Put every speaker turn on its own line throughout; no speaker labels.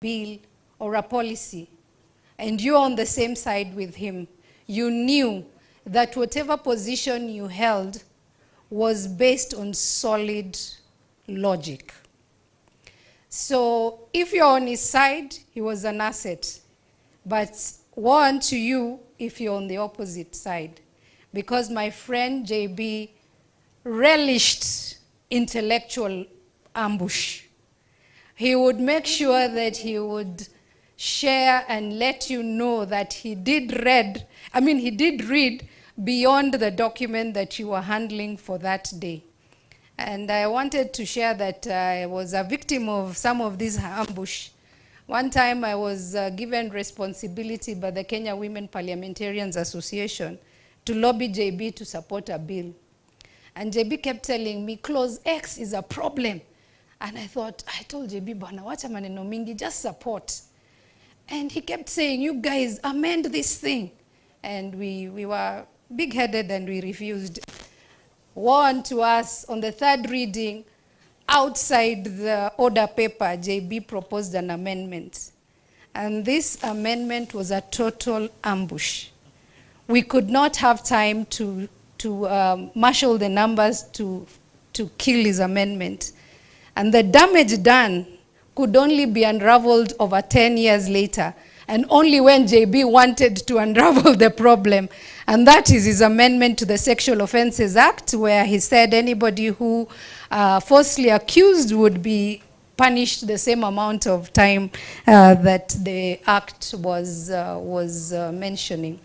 bill or a policy, and you're on the same side with him, you knew that whatever position you held was based on solid logic. So if you're on his side, he was an asset. But woe unto you if you're on the opposite side. Because my friend JB relished intellectual ambush. He would make sure that he would share and let you know that he did read beyond the document that you were handling for that day. And I wanted to share that I was a victim of some of these ambush. One time I was given responsibility by the Kenya Women Parliamentarians Association to lobby JB to support a bill. And JB kept telling me, Clause X is a problem. And I thought, I told JB, bana, wacha maneno mingi, just support. And he kept saying, you guys amend this thing. And we were big-headed and we refused. Warned to us on the third reading, outside the order paper, JB proposed an amendment. And this amendment was a total ambush. We could not have time to marshal the numbers to kill his amendment. And the damage done could only be unraveled over 10 years later, and only when JB wanted to unravel the problem. And that is his amendment to the Sexual Offences Act, where he said anybody who falsely accused would be punished the same amount of time that the act was mentioning.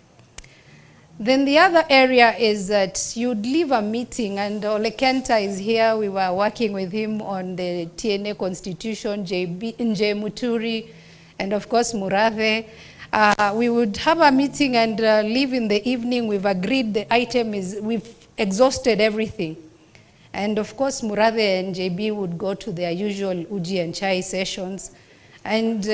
Then the other area is that you'd leave a meeting, and Ole Kenta is here. We were working with him on the TNA Constitution, Muturi, and of course Murathe. We would have a meeting and leave in the evening. We've agreed the item is, we've exhausted everything. And of course Murathe and JB would go to their usual uji and chai sessions. And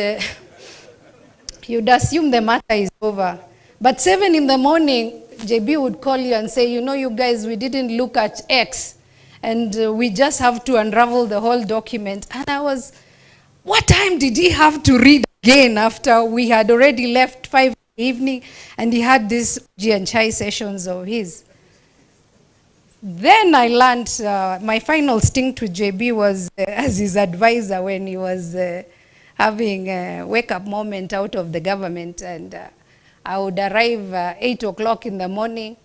you'd assume the matter is over. But 7 in the morning, JB would call you and say, you know, you guys, we didn't look at X. And we just have to unravel the whole document. And I was, what time did he have to read again after we had already left 5 in the evening and he had these uji and chai sessions of his? Then I learned, my final stint with JB was as his advisor when he was having a wake-up moment out of the government. And I would arrive 8 o'clock in the morning.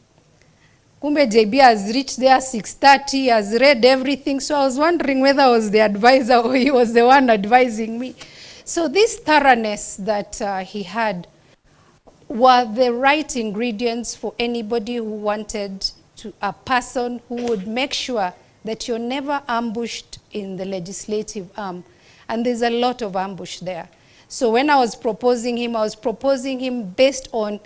Kumbe JB has reached there 6:30, has read everything. So I was wondering whether I was the advisor or he was the one advising me. So this thoroughness that he had were the right ingredients for anybody who wanted a person who would make sure that you're never ambushed in the legislative arm. And there's a lot of ambush there. So when I was proposing him based on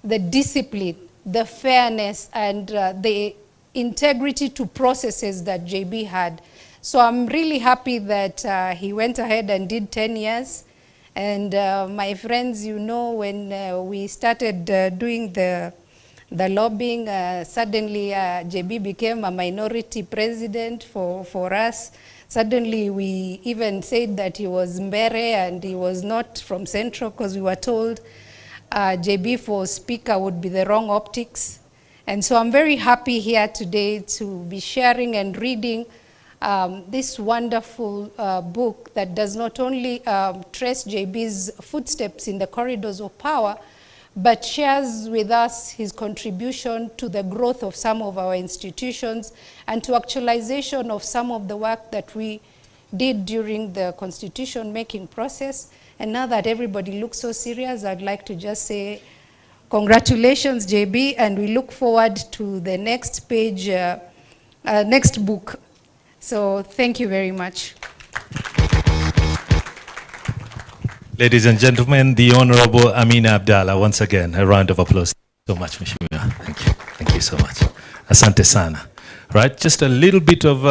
the discipline, the fairness, and the integrity to processes that JB had. So I'm really happy that he went ahead and did 10 years. And my friends, you know, when we started doing the lobbying, suddenly JB became a minority president for us. Suddenly we even said that he was Mbere and he was not from Central, because we were told JB for speaker would be the wrong optics. And so I'm very happy here today to be sharing and reading this wonderful book that does not only trace JB's footsteps in the corridors of power, but shares with us his contribution to the growth of some of our institutions and to actualization of some of the work that we did during the constitution making process. And now that everybody looks so serious, I'd like to just say congratulations, JB, and we look forward to the next page, next book. So thank you very much.
Ladies and gentlemen, the Honorable Amina Abdallah, once again, a round of applause. So much, Mheshimiwa. Thank you. Thank you so much. Asante sana. Right, just a little bit of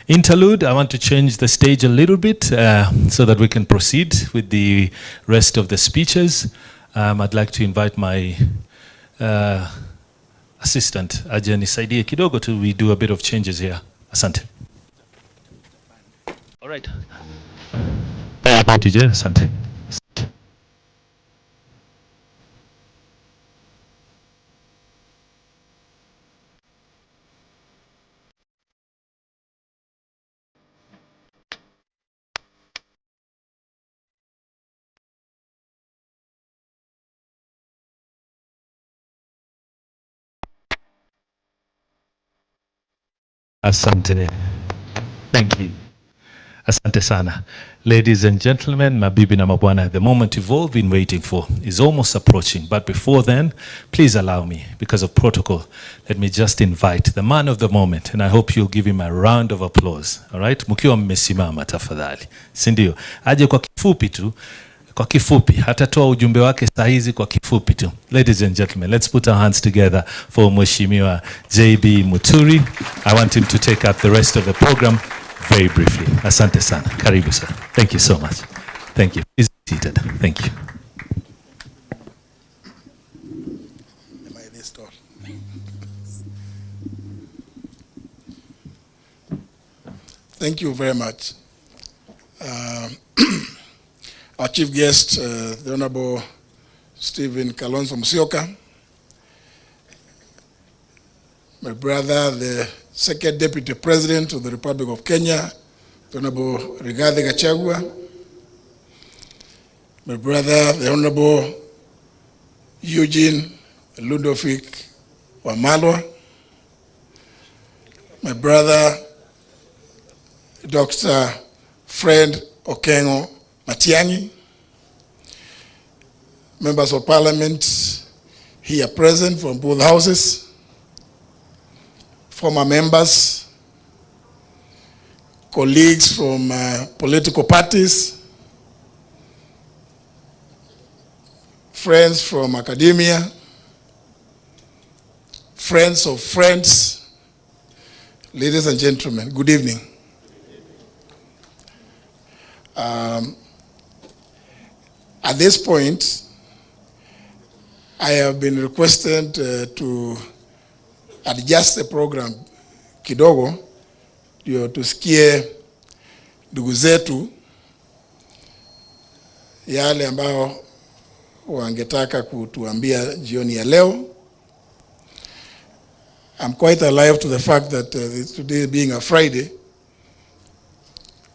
interlude. I want to change the stage a little bit so that we can proceed with the rest of the speeches. I'd like to invite my assistant, Ajani Saidie Kidogo, to do a bit of changes here. Asante. All right. TJ, asante. Asante. Thank you. Asante sana. Ladies and gentlemen, mabibi na mabwana, the moment you've all been waiting for is almost approaching. But before then, please allow me, because of protocol, let me just invite the man of the moment, and I hope you'll give him a round of applause. All right? Mkiwa mmesimama tafadhali. Si ndio? Aje kwa kifupi tu. Kwa kifupi, hatatoa ujumbe wake saa hizi kwa kifupi tu. Ladies and gentlemen, let's put our hands together for Mheshimiwa JB Muturi. I want him to take up the rest of the program very briefly. Asante sana. Karibu sir. Thank you so much. Thank you. Please be seated. Thank you.
Thank you very much. Our chief guest, the Honorable Stephen Kalonzo Musyoka, my brother, the second Deputy President of the Republic of Kenya, the Honorable Gachagua, my brother, the Honorable Eugene Ludovic Wamalwa, my brother, Dr. Fred Okengo Matiang'i, members of parliament here present from both houses, former members, colleagues from political parties, friends from academia, friends of friends, ladies and gentlemen, good evening. At this point, I have been requested to adjust the program kidogo ndio tusikie ndugu zetu yale ambao wangetaka kutuambia jioni ya leo. I'm quite alive to the fact that today being a Friday,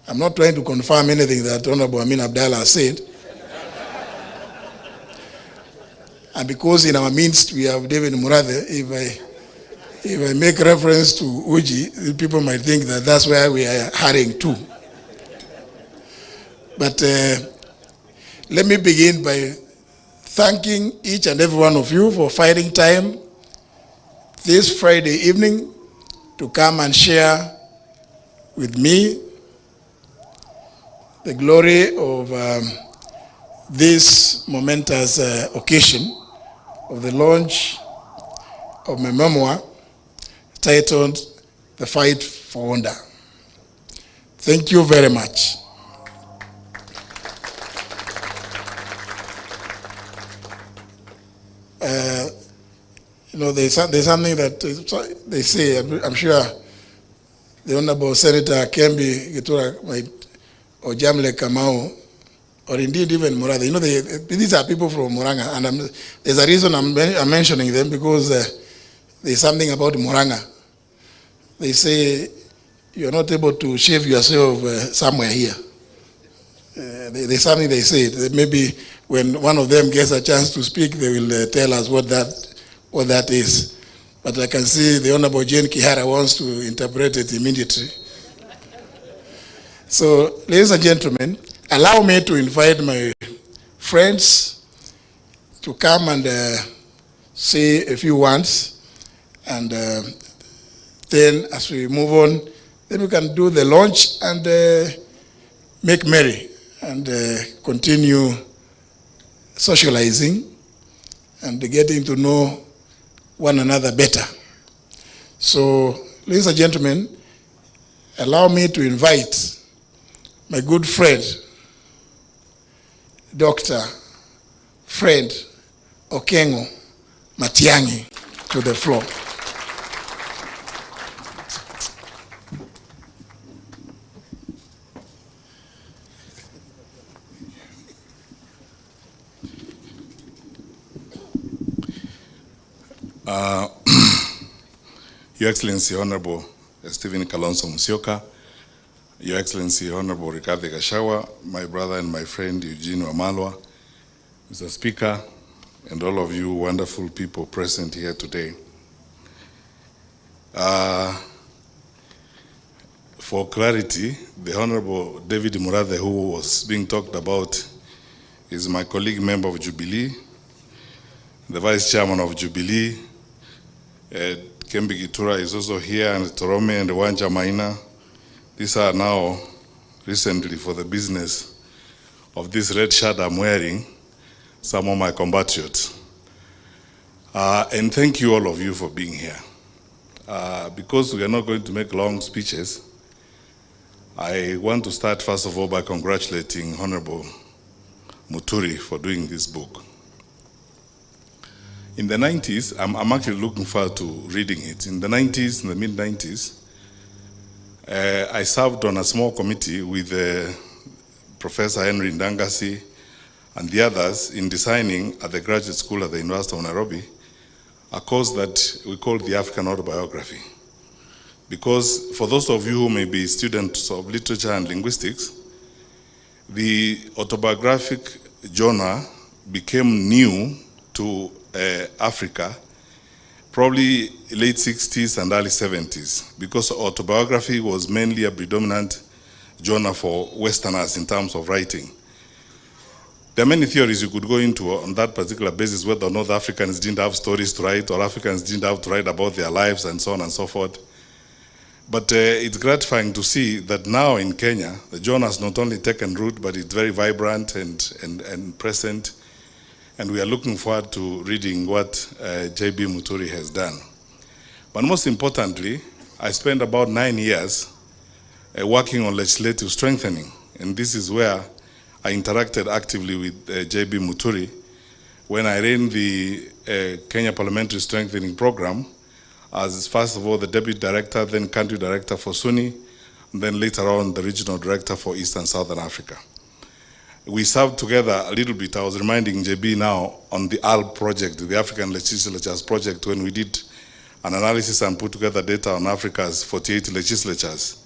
I'm not trying to confirm anything that Honorable Amin Abdallah has said. And because in our midst we have David Murathe, if I make reference to Uji, people might think that that's where we are hurrying to. But let me begin by thanking each and every one of you for finding time this Friday evening to come and share with me the glory of this momentous occasion of the launch of my memoir titled The Fight for Wonder. Thank you very much. There's something that they say, I'm sure the Honorable Senator Kembi Gitura might, or Jamle Kamau, or indeed even Murathe. These are people from Muranga, and there's a reason I'm mentioning them, because there's something about Muranga. They say you're not able to shave yourself somewhere here. There's something they say. Maybe when one of them gets a chance to speak, they will tell us what that is. But I can see the Honorable Jane Kihara wants to interpret it immediately. So, ladies and gentlemen, allow me to invite my friends to come and say a few words, and then as we move on, then we can do the launch and make merry and continue socializing and getting to know one another better. So, ladies and gentlemen, allow me to invite my good friend, Dr. Fred Okengo Matiang'i, to the floor.
Uh, Your Excellency, Honorable Stephen Kalonzo Musyoka, Your Excellency, Honorable Rigathi Gachagua, my brother and my friend Eugene Wamalwa, Mr. Speaker, and all of you wonderful people present here today. For clarity, the Honorable David Murathe, who was being talked about, is my colleague member of Jubilee, the Vice Chairman of Jubilee. Kembi Gitura is also here, and Torome and Wanja Maina. These are now recently, for the business of this red shirt I'm wearing, some of my compatriots. And thank you all of you for being here. Because we are not going to make long speeches, I want to start first of all by congratulating Honorable Muturi for doing this book. In the 90s, I'm actually looking forward to reading it. In the 90s, in the mid-90s, I served on a small committee with Professor Henry Ndangasi and the others in designing at the graduate school at the University of Nairobi a course that we called the African Autobiography. Because for those of you who may be students of literature and linguistics, the autobiographic genre became new to Africa, probably late 60s and early 70s, because autobiography was mainly a predominant genre for Westerners in terms of writing. There are many theories you could go into on that particular basis, whether or not Africans didn't have stories to write or Africans didn't have to write about their lives and so on and so forth. But it's gratifying to see that now in Kenya, the genre has not only taken root, but it's very vibrant and present. And we are looking forward to reading what J.B. Muturi has done. But most importantly, I spent about 9 years working on legislative strengthening. And this is where I interacted actively with J.B. Muturi when I ran the Kenya Parliamentary Strengthening Program as, first of all, the Deputy Director, then Country Director for SUNY, and then later on the Regional Director for East and Southern Africa. We served together a little bit. I was reminding JB now on the ALP project, the African Legislatures project, when we did an analysis and put together data on Africa's 48 legislatures.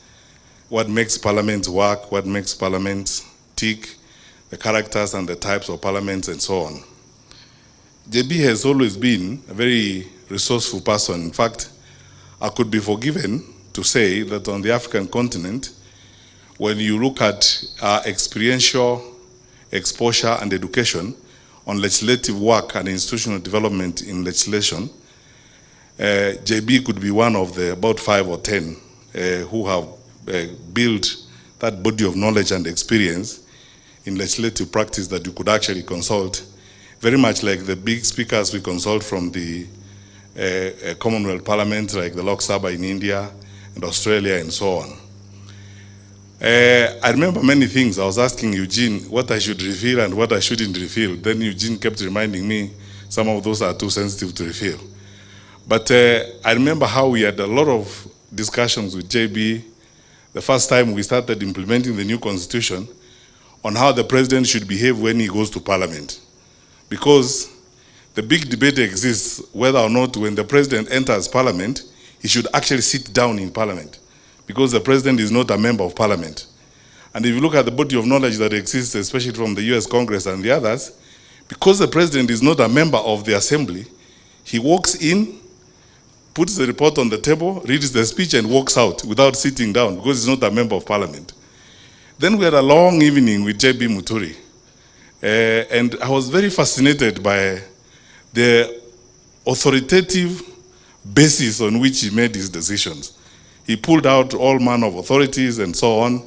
What makes parliaments work, what makes parliaments tick, the characters and the types of parliaments and so on. JB has always been a very resourceful person. In fact, I could be forgiven to say that on the African continent, when you look at experiential exposure and education on legislative work and institutional development in legislation, JB could be one of the about 5 or 10 who have built that body of knowledge and experience in legislative practice that you could actually consult, very much like the big speakers we consult from the Commonwealth Parliament, like the Lok Sabha in India and Australia and so on. I remember many things. I was asking Eugene what I should reveal and what I shouldn't reveal. Then Eugene kept reminding me some of those are too sensitive to reveal. But I remember how we had a lot of discussions with JB the first time we started implementing the new constitution on how the president should behave when he goes to parliament. Because the big debate exists whether or not when the president enters parliament, he should actually sit down in parliament, because the president is not a member of parliament. And if you look at the body of knowledge that exists, especially from the US Congress and the others, because the president is not a member of the assembly, he walks in, puts the report on the table, reads the speech and walks out without sitting down because he's not a member of parliament. Then we had a long evening with J.B. Muturi. And I was very fascinated by the authoritative basis on which he made his decisions. He pulled out all manner of authorities and so on.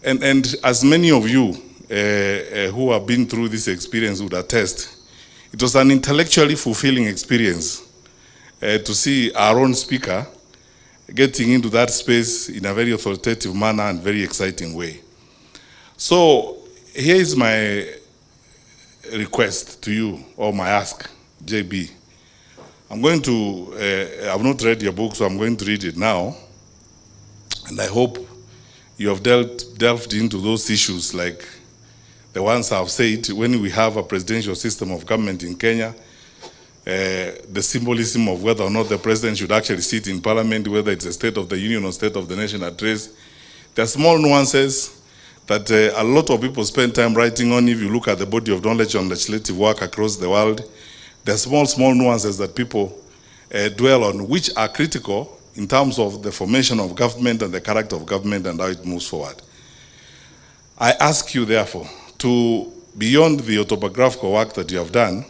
And as many of you who have been through this experience would attest, it was an intellectually fulfilling experience to see our own speaker getting into that space in a very authoritative manner and very exciting way. So here is my request to you, or my ask, JB. I'm going to, I've not read your book, so I'm going to read it now. And I hope you have delved into those issues like the ones I've said. When we have a presidential system of government in Kenya, the symbolism of whether or not the president should actually sit in parliament, whether it's a State of the Union or State of the Nation address. There are small nuances that a lot of people spend time writing on. If you look at the body of knowledge on legislative work across the world, there are small nuances that people dwell on, which are critical in terms of the formation of government and the character of government and how it moves forward. I ask you, therefore, to, beyond the autobiographical work that you have done,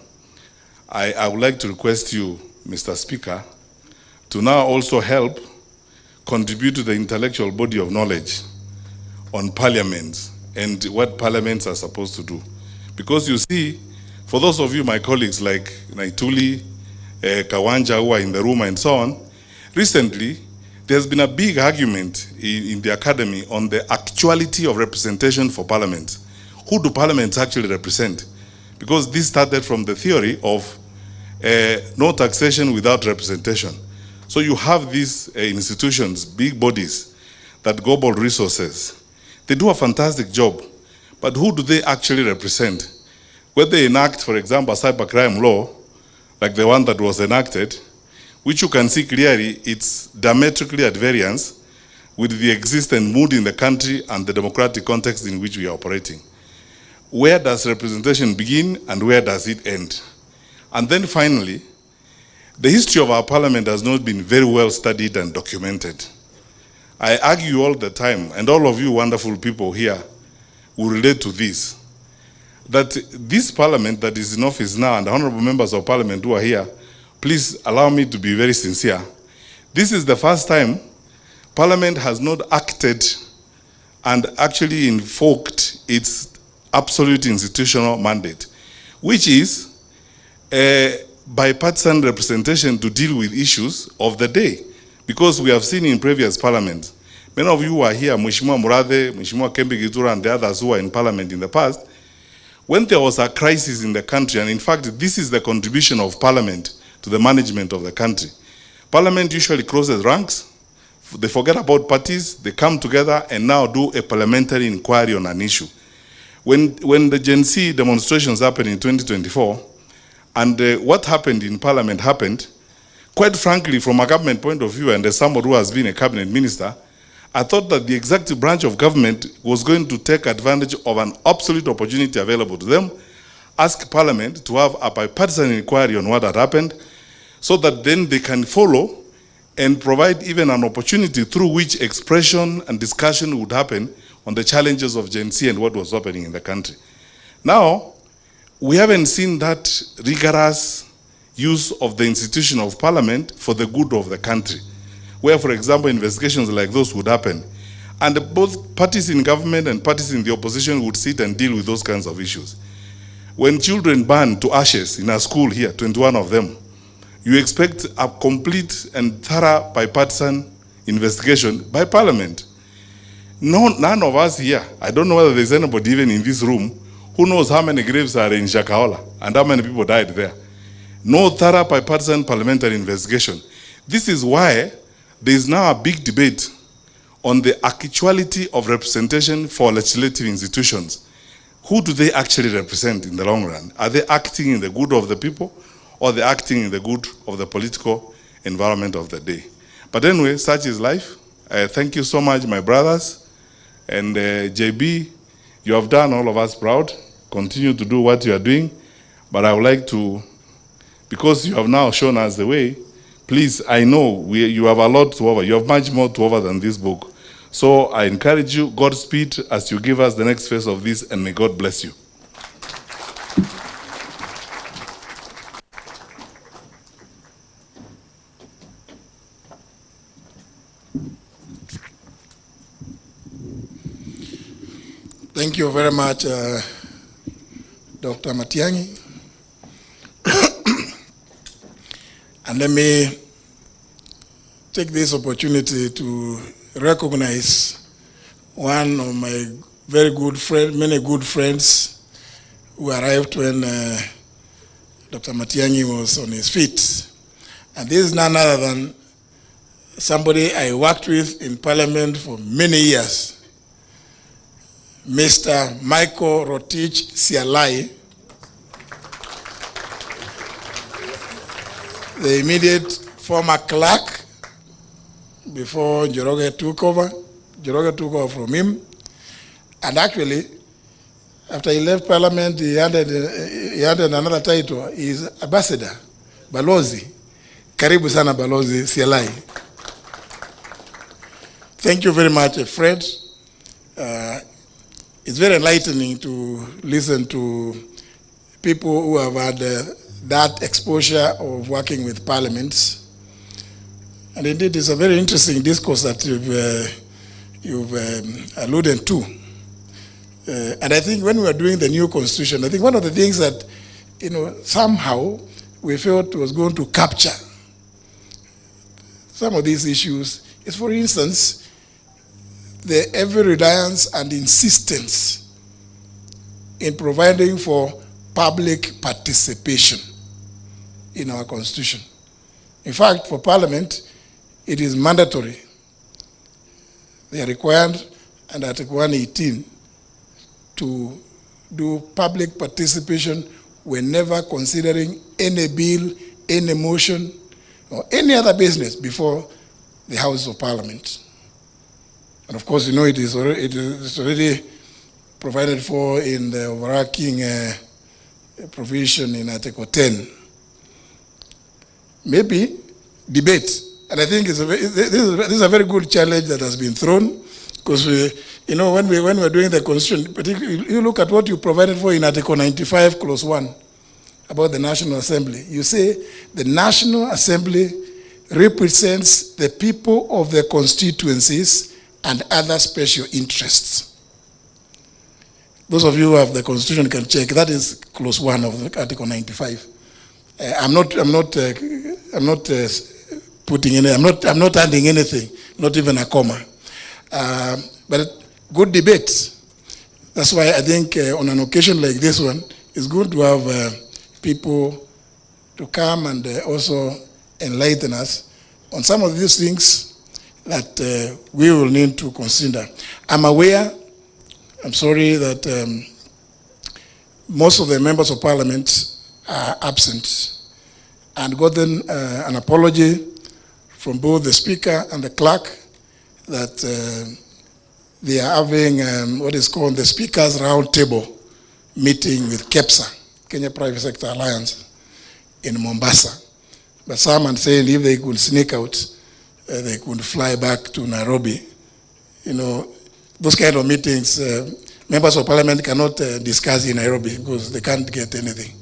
I would like to request you, Mr. Speaker, to now also help contribute to the intellectual body of knowledge on parliaments and what parliaments are supposed to do. Because you see, for those of you, my colleagues like Naituli, Kawanja, who are in the room and so on, recently, there's been a big argument in the academy on the actuality of representation for parliaments. Who do parliaments actually represent? Because this started from the theory of no taxation without representation. So you have these institutions, big bodies that gobble resources. They do a fantastic job, but who do they actually represent? When they enact, for example, a cybercrime law, like the one that was enacted, which you can see clearly, it's diametrically at variance with the existing mood in the country and the democratic context in which we are operating. Where does representation begin and where does it end? And then finally, the history of our parliament has not been very well studied and documented. I argue all the time, and all of you wonderful people here will relate to this, that this parliament that is in office now and the honorable members of parliament who are here, please allow me to be very sincere. This is the first time parliament has not acted and actually invoked its absolute institutional mandate, which is bipartisan representation to deal with issues of the day. Because we have seen in previous parliaments, many of you who are here, Mheshimiwa Murathe, Mheshimiwa Kembe Gitura, and the others who were in parliament in the past, when there was a crisis in the country, and in fact, this is the contribution of parliament to the management of the country. Parliament usually closes ranks, they forget about parties, they come together and now do a parliamentary inquiry on an issue. When the Gen Z demonstrations happened in 2024, and what happened in parliament happened, quite frankly, from a government point of view, and as somebody who has been a cabinet minister, I thought that the executive branch of government was going to take advantage of an absolute opportunity available to them, ask parliament to have a bipartisan inquiry on what had happened, so that then they can follow and provide even an opportunity through which expression and discussion would happen on the challenges of Gen Z and what was happening in the country. Now, we haven't seen that rigorous use of the institution of parliament for the good of the country, where, for example, investigations like those would happen. And both parties in government and parties in the opposition would sit and deal with those kinds of issues. When children burn to ashes in a school here, 21 of them, you expect a complete and thorough bipartisan investigation by parliament. No, none of us here, I don't know whether there's anybody even in this room who knows how many graves are in Shakahola and how many people died there. No thorough bipartisan parliamentary investigation. This is why there is now a big debate on the actuality of representation for legislative institutions. Who do they actually represent in the long run? Are they acting in the good of the people, or are they acting in the good of the political environment of the day? But anyway, such is life. Thank you so much, my brothers. And JB, you have done all of us proud. Continue to do what you are doing. But I would like to, because you have now shown us the way, please, I know you have a lot to offer. You have much more to offer than this book. So I encourage you, Godspeed, as you give us the next phase of this, and may God bless you.
Thank you very much, Dr. Matiang'i. And let me take this opportunity to recognize one of my very good friends, many good friends who arrived when Dr. Matiang'i was on his feet. And this is none other than somebody I worked with in Parliament for many years, Mr. Michael Rotich Sialai. the immediate former clerk before Njoroge took over. Njoroge took over from him. And actually, after he left Parliament, he added another title. He's ambassador, Balozi. Karibu sana Balozi Sialai. Thank you very much, Fred. It's very enlightening to listen to people who have had that exposure of working with parliaments. And indeed, it's a very interesting discourse that you've alluded to. And I think when we were doing the new constitution, I think one of the things that, somehow we felt was going to capture some of these issues is, for instance, the heavy reliance and insistence in providing for public participation in our constitution. In fact, for Parliament, it is mandatory. They are required under Article 118 to do public participation whenever considering any bill, any motion, or any other business before the House of Parliament. And of course, it is already provided for in the overarching provision in Article 10. Maybe debate, and I think this is a very good challenge that has been thrown, because when we're doing the constitution, particularly you look at what you provided for in Article 95, Clause 1, about the National Assembly. You say the National Assembly represents the people of the constituencies and other special interests. Those of you who have the Constitution can check. That is Clause 1 of Article 95. I'm not adding anything, not even a comma. But good debate. That's why I think on an occasion like this one, it's good to have people to come and also enlighten us on some of these things that we will need to consider. I'm aware, I'm sorry that most of the members of Parliament are absent, and gotten an apology from both the Speaker and the Clerk that they are having what is called the Speakers Roundtable meeting with KEPSA, Kenya Private Sector Alliance, in Mombasa. But some are saying if they could sneak out, they could fly back to Nairobi. Those kind of meetings, members of Parliament cannot discuss in Nairobi because they can't get anything.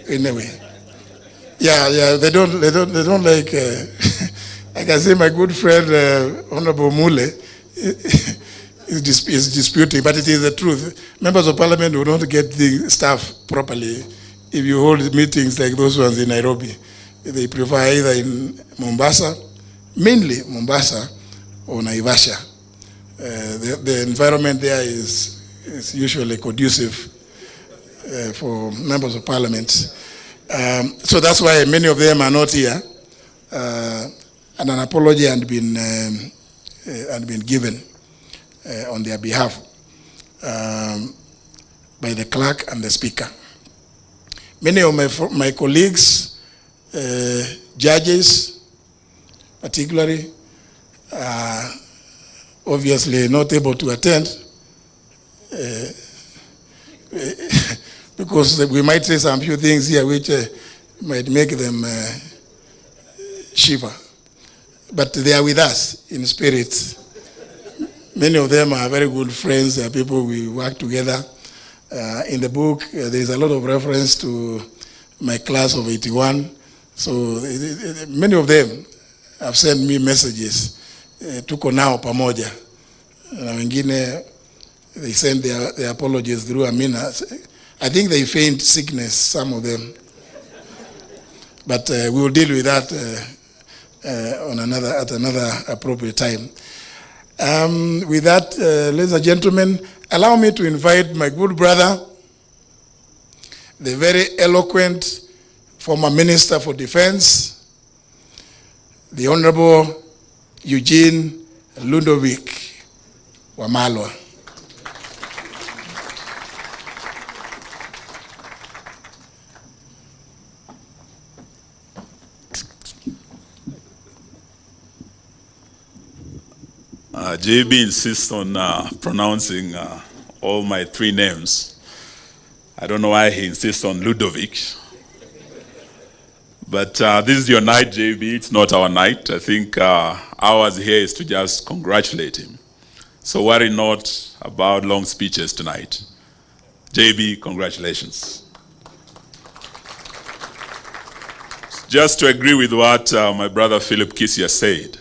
Anyway, they don't like. I can say my good friend Honorable Mule is disputing, but it is the truth. Members of Parliament will not get the stuff properly if you hold meetings like those ones in Nairobi. They prefer either in Mombasa, mainly Mombasa, or Naivasha. The environment there is usually conducive for members of Parliament. So that's why many of them are not here. And an apology had been given on their behalf by the clerk and the speaker. Many of my colleagues, judges particularly, are obviously not able to attend because we might say some few things here which might make them shiver. But they are with us in spirit. Many of them are very good friends. They are people we work together. In the book, there is a lot of reference to my class of 81. So many of them have sent me messages. Tuko nao pamoja. Na wengine, they send their apologies through Amina. I think they feigned sickness, some of them. But we will deal with that at another appropriate time. With that, ladies and gentlemen, allow me to invite my good brother, the very eloquent former Minister for Defense, the Honorable Eugene Ludovic Wamalwa.
JB insists on pronouncing all my three names. I don't know why he insists on Ludovic. But this is your night, JB. It's not our night. I think ours here is to just congratulate him. So worry not about long speeches tonight. JB, congratulations. Just to agree with what my brother Philip Kisia said,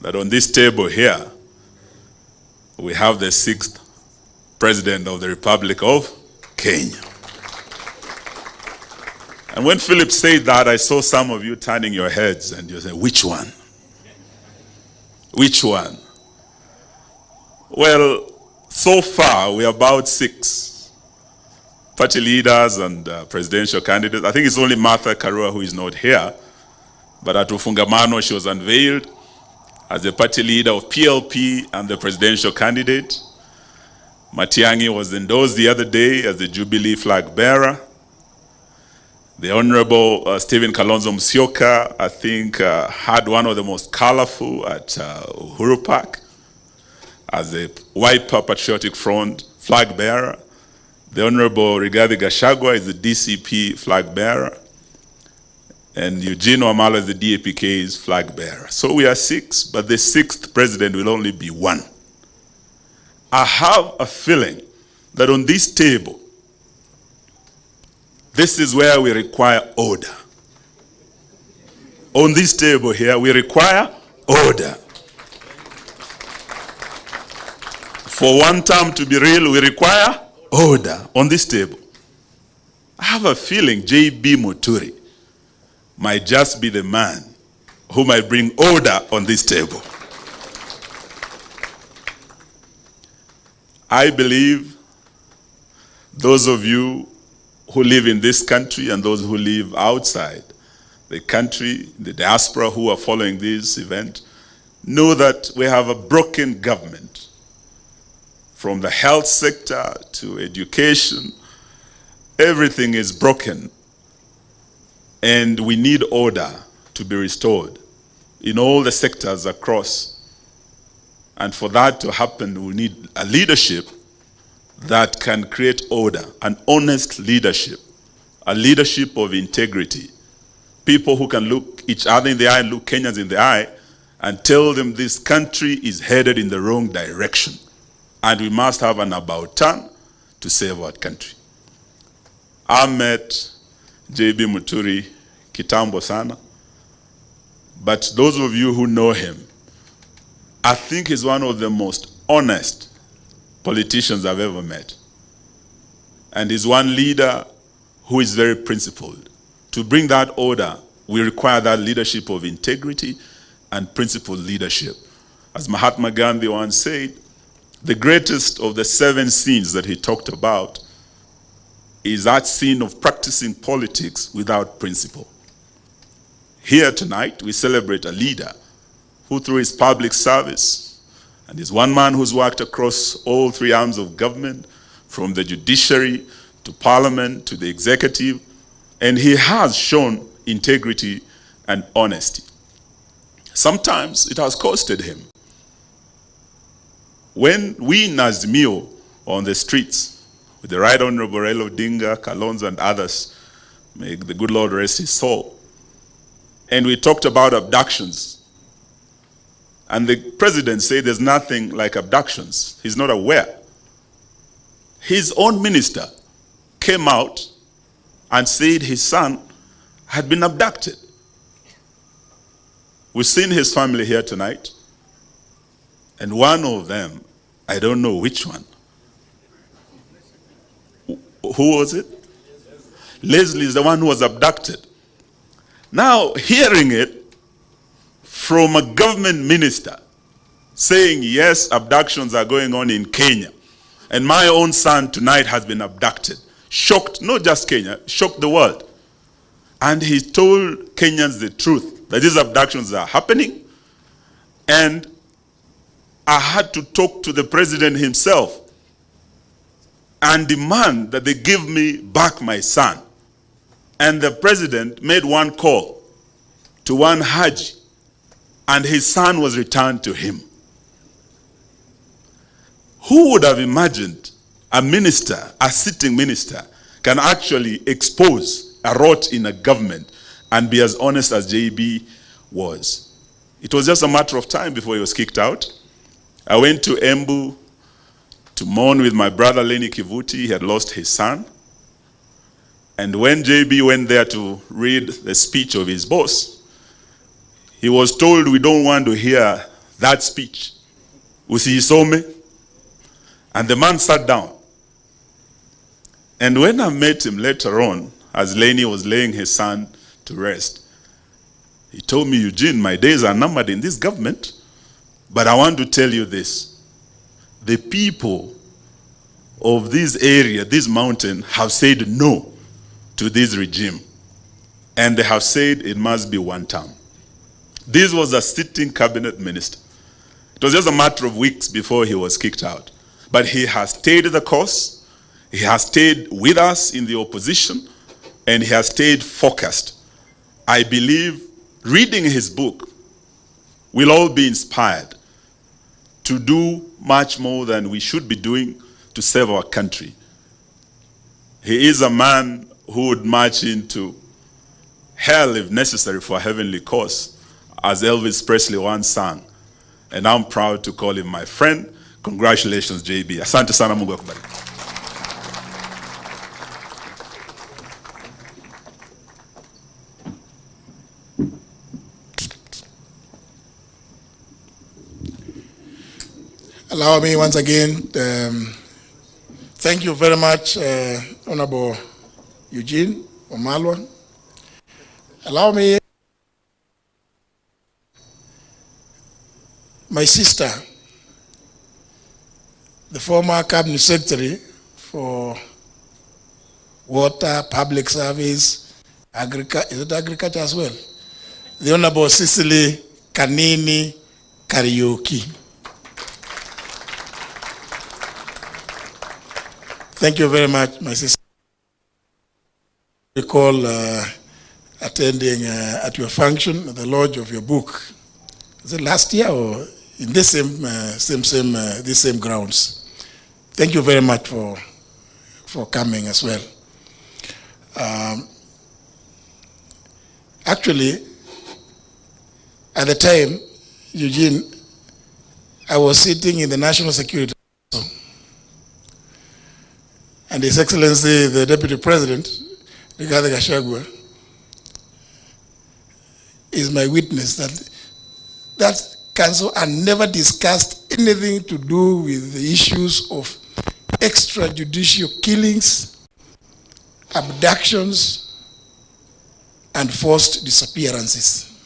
that on this table here, we have the 6th President of the Republic of Kenya. And when Philip said that, I saw some of you turning your heads and you said, which one? Which one? Well, so far we are about 6 party leaders and presidential candidates. I think it's only Martha Karua who is not here, but at Ufungamano she was unveiled as the party leader of PLP and the presidential candidate. Matiang'i was endorsed the other day as the Jubilee flag bearer. The Honorable Stephen Kalonzo Musyoka, I think, had one of the most colorful at Uhuru Park as the Wiper Patriotic Front flag bearer. The Honorable Rigathi Gachagua is the DCP flag bearer. And Eugene Wamala is the DAPK's flag bearer. So we are 6, but the 6th president will only be 1. I have a feeling that on this table, this is where we require order. On this table here, we require order. For one term to be real, we require order on this table. I have a feeling J.B. Muturi might just be the man who might bring order on this table. I believe those of you who live in this country and those who live outside the country, the diaspora who are following this event, know that we have a broken government. From the health sector to education, everything is broken. And we need order to be restored in all the sectors across. And for that to happen, we need a leadership that can create order, an honest leadership, a leadership of integrity. People who can look each other in the eye, look Kenyans in the eye, and tell them this country is headed in the wrong direction. And we must have an about turn to save our country. I met J.B. Muturi kitambo sana, but those of you who know him, I think he's one of the most honest politicians I've ever met. And he's one leader who is very principled. To bring that order, we require that leadership of integrity and principled leadership. As Mahatma Gandhi once said, the greatest of the 7 sins that he talked about is that sin of practicing politics without principle. Here tonight, we celebrate a leader who, through his public service, and is one man who's worked across all 3 arms of government, from the judiciary to parliament to the executive, and he has shown integrity and honesty. Sometimes it has costed him. When we in Azimio on the streets, with the Right Honorable Raila Odinga, Kalonzo and others, may the good Lord rest his soul, and we talked about abductions, and the president said there's nothing like abductions. He's not aware. His own minister came out and said his son had been abducted. We've seen his family here tonight, and one of them, I don't know which one. Who was it? Leslie is the one who was abducted. Now, hearing it from a government minister saying, yes, abductions are going on in Kenya, and my own son tonight has been abducted, shocked not just Kenya, shocked the world. And he told Kenyans the truth, that these abductions are happening, and I had to talk to the president himself and demand that they give me back my son. And the president made one call to one Haji, and his son was returned to him. Who would have imagined a minister, a sitting minister, can actually expose a rot in a government and be as honest as JB was? It was just a matter of time before he was kicked out. I went to Embu to mourn with my brother Lenny Kivuti. He had lost his son. And when JB went there to read the speech of his boss, he was told, we don't want to hear that speech. Usisome. And the man sat down. And when I met him later on, as Lenny was laying his son to rest, he told me, Eugene, my days are numbered in this government, but I want to tell you this. The people of this area, this mountain, have said no to this regime. And they have said it must be one term. This was a sitting cabinet minister. It was just a matter of weeks before he was kicked out. But he has stayed the course. He has stayed with us in the opposition, and he has stayed focused. I believe reading his book, we'll all be inspired to do much more than we should be doing to save our country. He is a man who would march into hell if necessary for a heavenly cause, as Elvis Presley once sang. And I'm proud to call him my friend. Congratulations, JB. Asante sana, Mungu akubariki.
Allow me once again, thank you very much, Honorable Eugene Wamalwa. Allow me, my sister, the former Cabinet Secretary for Water, Public Service, Agriculture as well, the Honorable Cicely Kanini Kariuki. Thank you very much, my sister. I recall attending at your function at the lodge of your book. Was it last year or in this same grounds? Thank you very much for coming as well. Actually, at the time, Eugene, I was sitting in the National Security Council, and His Excellency, the Deputy President, Gachagua, is my witness that council had never discussed anything to do with the issues of extrajudicial killings, abductions, and forced disappearances.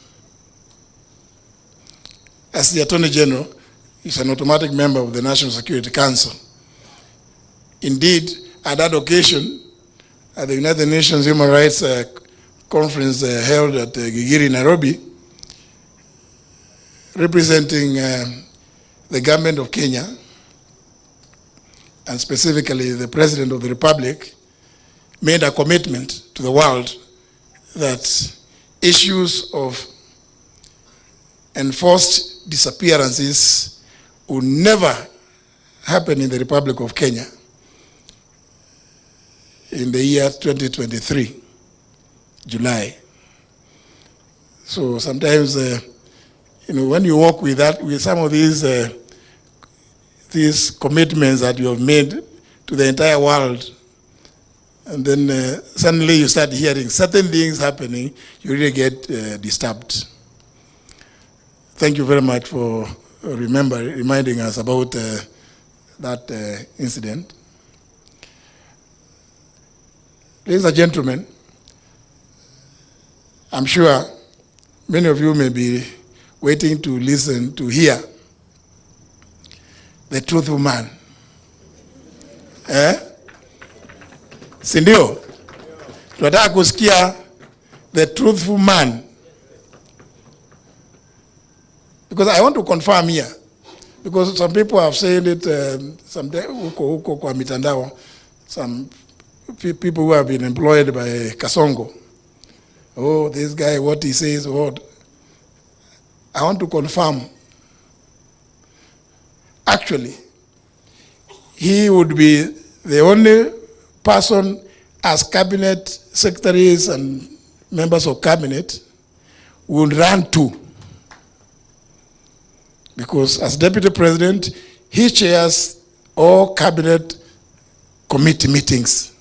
As the Attorney General, he's an automatic member of the National Security Council. Indeed, at that occasion, at the United Nations Human Rights Conference held at Gigiri, Nairobi, representing the government of Kenya, and specifically the President of the Republic, made a commitment to the world that issues of enforced disappearances would never happen in the Republic of Kenya in the year 2023, July. So sometimes, when you work with that, with some of these commitments that you have made to the entire world, and then suddenly you start hearing certain things happening, you really get disturbed. Thank you very much for reminding us about that incident. Ladies and gentlemen, I'm sure many of you may be waiting to listen, to hear the truthful man. Sindio? Tunataka kusikia the truthful man. Because I want to confirm here, because some people have said it, huko kwa mitandao, some people who have been employed by Kasongo. Oh, this guy, what he says, what? I want to confirm. Actually, he would be the only person as cabinet secretaries and members of cabinet would run to. Because as deputy president, he chairs all cabinet committee meetings.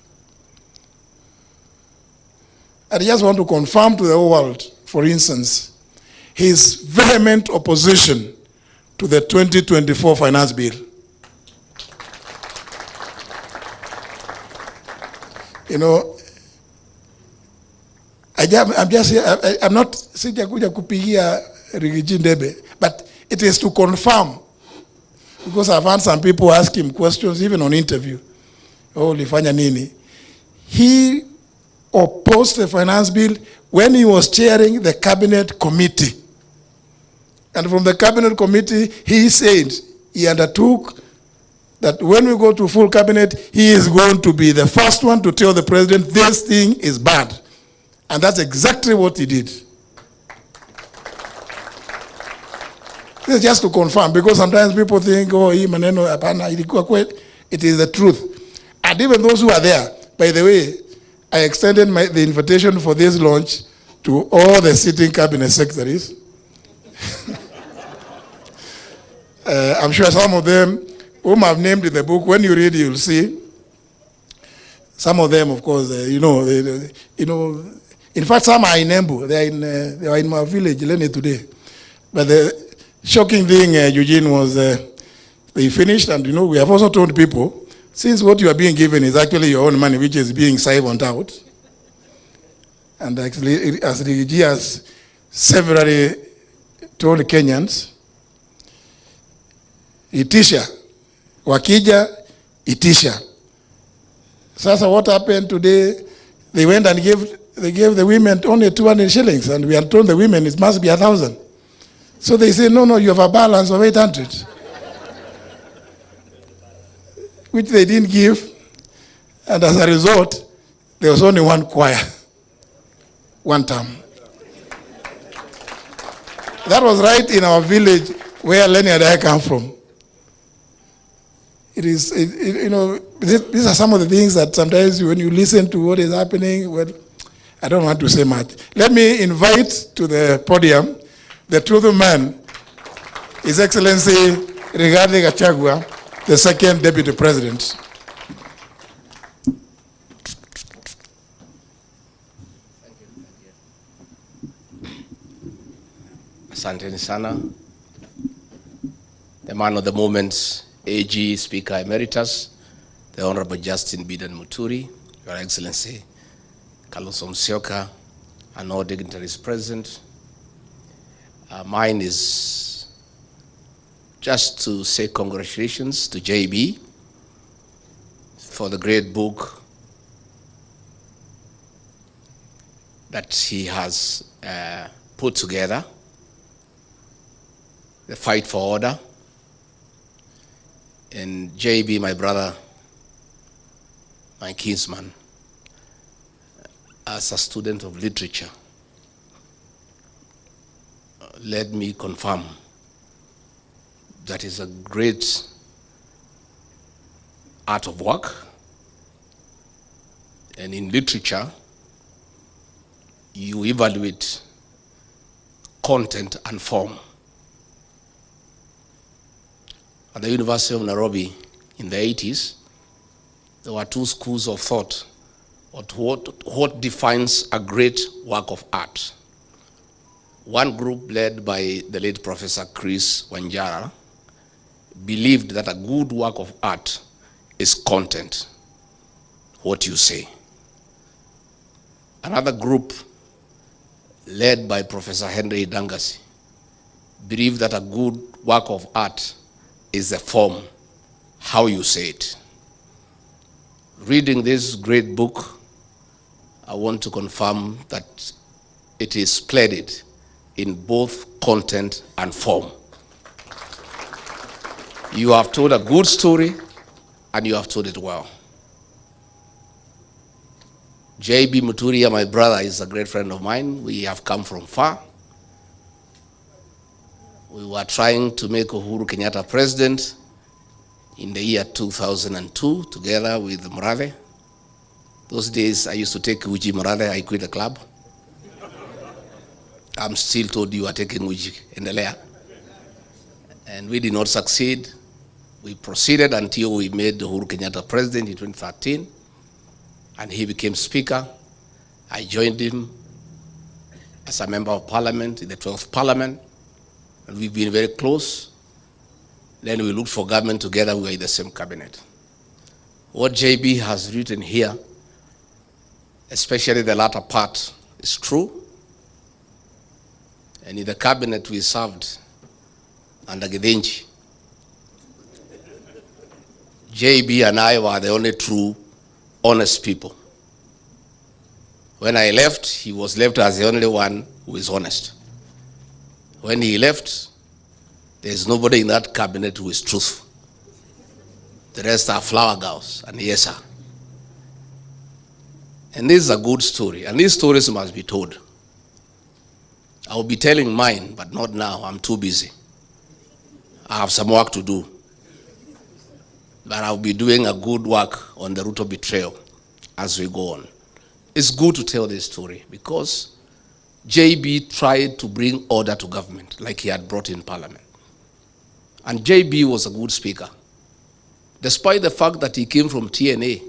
I just want to confirm to the whole world, for instance, his vehement opposition to the 2024 finance bill. You know, I'm not sijakuja kupigia Rigiji Ndebe, but it is to confirm, because I've had some people ask him questions, even on interview. Oh, ulifanya nini? He opposed the finance bill when he was chairing the cabinet committee. And from the cabinet committee, he said he undertook that when we go to full cabinet, he is going to be the first one to tell the president this thing is bad. And that's exactly what he did. This is just to confirm, because sometimes people think, oh, hii maneno hapana, ilikuwa kweli. It is the truth. And even those who are there, by the way, I extended the invitation for this launch to all the sitting cabinet secretaries. I'm sure some of them, whom I've named in the book, when you read, you'll see. Some of them, of course, in fact, some are in Embu. They are in my village, Lene, today. But the shocking thing, Eugene, was they finished, and we have also told people, since what you are being given is actually your own money, which is being siphoned out, and actually, as the EG has severally told Kenyans, itisha, wakija, itisha. Sasa what happened today, they went and gave the women only 200 shillings, and we had told the women it must be 1,000. So they say, no, you have a balance of 800. Which they didn't give, and as a result, there was only one choir, one term. That was right in our village where Lenny and I come from. It is, these are some of the things that sometimes when you listen to what is happening, well, I don't want to say much. Let me invite to the podium the truth man, His Excellency Rigathi Gachagua, the second Deputy President.
Asanteni sana. The man of the moment, AG Speaker Emeritus, the Honorable Justin Bidan Muturi, Your Excellency Kalonzo and all dignitaries present. Mine is just to say congratulations to JB for the great book that he has put together, The Fight for Order. And JB, my brother, my kinsman, as a student of literature, let me confirm that is a great art of work. And in literature, you evaluate content and form. At the University of Nairobi in the 80s, there were two schools of thought on what defines a great work of art. One group led by the late Professor Chris Wanjara believed that a good work of art is content, what you say. Another group led by Professor Henry Dangasi believed that a good work of art is the form, how you say it. Reading this great book, I want to confirm that it is splendid in both content and form. You have told a good story, and you have told it well. JB Muturi, my brother, is a great friend of mine. We have come from far. We were trying to make Uhuru Kenyatta president. in the year 2002 together with Murathe. Those days I used to take Uji Murathe, I quit the club. I'm still told you are taking Uji endelea. And we did not succeed. We proceeded until we made Uhuru Kenyatta president in 2013, and he became speaker. I joined him as a member of parliament in the 12th parliament, and we've been very close. Then we looked for government together, we were in the same cabinet. What JB has written here, especially the latter part, is true. And in the cabinet we served under Gidenji. JB and I were the only true, honest people. When I left, he was left as the only one who is honest. When he left, there's nobody in that cabinet who is truthful. The rest are flower girls and yes sir. And this is a good story, and these stories must be told. I will be telling mine, but not now, I'm too busy. I have some work to do. But I'll be doing a good work on the route of betrayal as we go on. It's good to tell this story because JB tried to bring order to government like he had brought in parliament. And JB was a good speaker. Despite the fact that he came from TNA,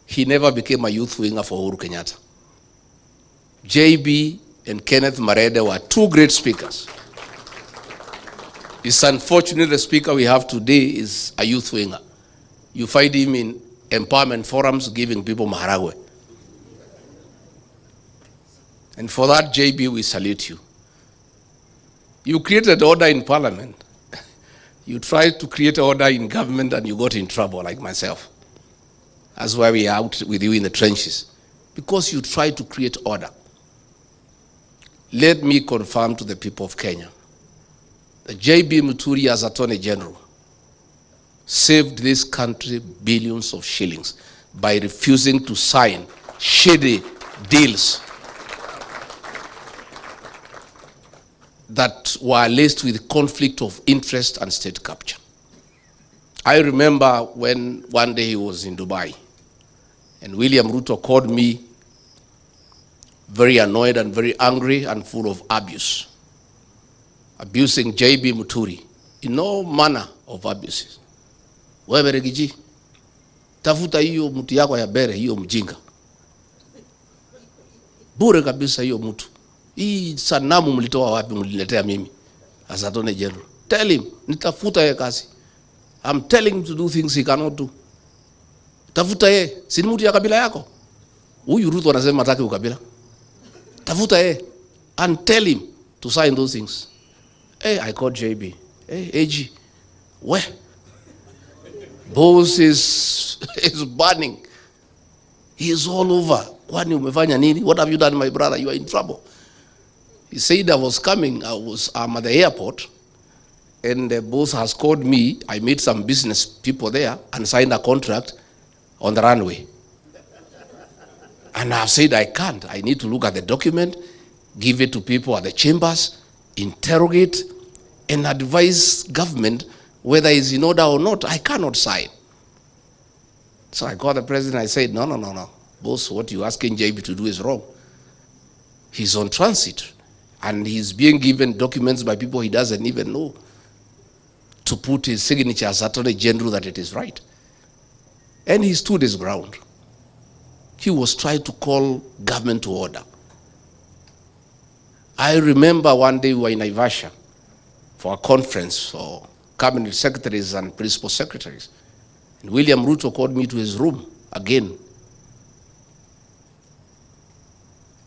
he never became a youth winger for Uhuru Kenyatta. JB and Kenneth Marede were two great speakers. It's unfortunate the speaker we have today is a youth winger. You find him in empowerment forums giving people maharagwe. And for that, JB, we salute you. You created order in parliament. You tried to create order in government and you got in trouble, like myself. That's why we are out with you in the trenches. Because you tried to create order. Let me confirm to the people of Kenya that JB Muturi as Attorney General saved this country billions of shillings by refusing to sign shady deals that were laced with conflict of interest and state capture. I remember when one day he was in Dubai and William Ruto called me very annoyed and very angry and full of abuse, abusing JB Muturi in all manner of abuses. Wewe Regiji, tafuta hiyo mtu yako ya bere, hiyo mjinga. Bure kabisa hiyo mtu. Hii sanamu mlitoa wapi mliletea mimi as Attorney General? Tell him, nitafuta yeye kazi. I'm telling him to do things he cannot do. Tafuta yeye, si ni mtu ya kabila yako? Huyu Ruto anasema hataki ukabila. Tafuta yeye and tell him to sign those things. Hey, I called JB. Hey, AG, where? Boss is burning. He is all over. Kwani umefanya nini? What have you done, my brother? You are in trouble. He said I was coming. I'm at the airport, and the boss has called me. I met some business people there and signed a contract on the runway. And I've said I can't. I need to look at the document, give it to people at the chambers, interrogate, and advise government whether it's in order or not. I cannot sign. So I called the president. I said, no. Boss, what you're asking JB to do is wrong. He's on transit, and he's being given documents by people he doesn't even know to put his signature as Attorney General that it is right. And he stood his ground. He was trying to call government to order. I remember one day we were in Naivasha for a conference for cabinet secretaries and principal secretaries. And William Ruto called me to his room again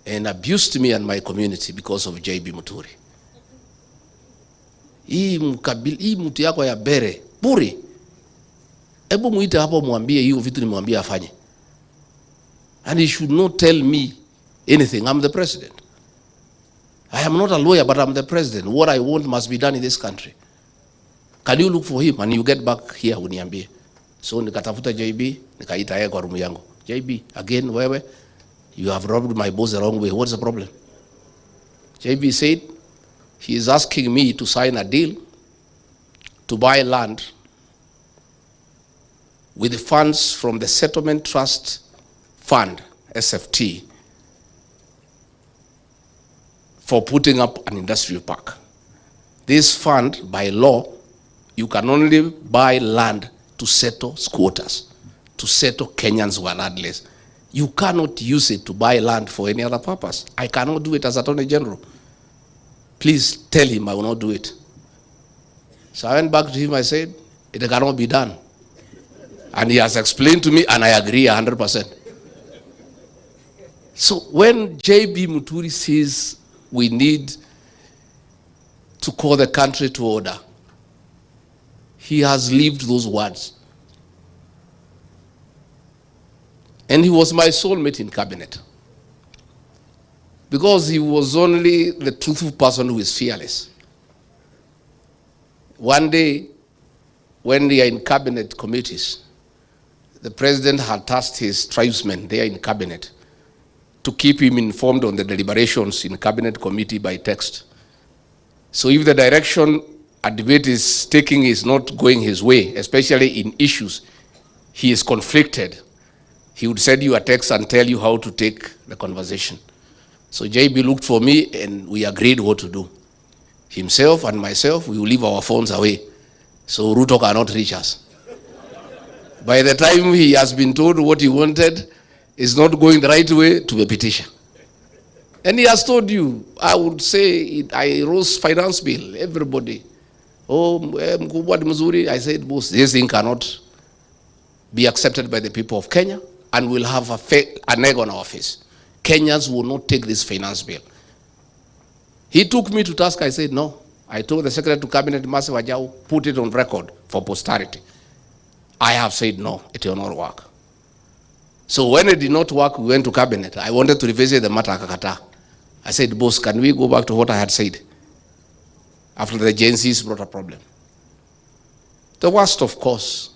and abused me and my community because of JB Muturi. Hii mtu yako ya bere, bure. Ebu muite hapo mwambie hiyo vitu nimwambie afanye. And he should not tell me anything. I'm the president. I am not a lawyer, but I'm the president. What I want must be done in this country. Can you look for him and you get back here uniambie? So nikatafuta JB, nikaita yeye kwa room yangu. JB, again wewe, you have robbed my boss the wrong way. What's the problem? JB said he is asking me to sign a deal to buy land with the funds from the Settlement Trust Fund, SFT, for putting up an industrial park. This fund, by law, you can only buy land to settle squatters, to settle Kenyans who are landless. You cannot use it to buy land for any other purpose. I cannot do it as Attorney General. Please tell him I will not do it. So I went back to him, I said, it cannot be done. And he has explained to me, and I agree 100%. So when J.B. Muturi says we need to call the country to order, he has lived those words. And he was my soulmate in cabinet, because he was only the truthful person who is fearless. One day, when they are in cabinet committees, the president had tasked his tribesmen there in cabinet to keep him informed on the deliberations in cabinet committee by text. So if the direction a debate is taking is not going his way, especially in issues he is conflicted, he would send you a text and tell you how to take the conversation. So JB looked for me and we agreed what to do. Himself and myself, we will leave our phones away so Ruto cannot reach us. By the time he has been told what he wanted is not going the right way, to a petition. And he has told you, I would say, I rose finance bill, everybody. Oh, Muturi, I said, boss, this thing cannot be accepted by the people of Kenya, and we'll have an egg on our face. Kenyans will not take this finance bill. He took me to task. I said, no. I told the Secretary to Cabinet, Mase Wajau, put it on record for posterity. I have said, no, it will not work. So when it did not work, we went to Cabinet. I wanted to revisit the matter, Kakata. I said, boss, can we go back to what I had said? After the agencies brought a problem. The worst, of course,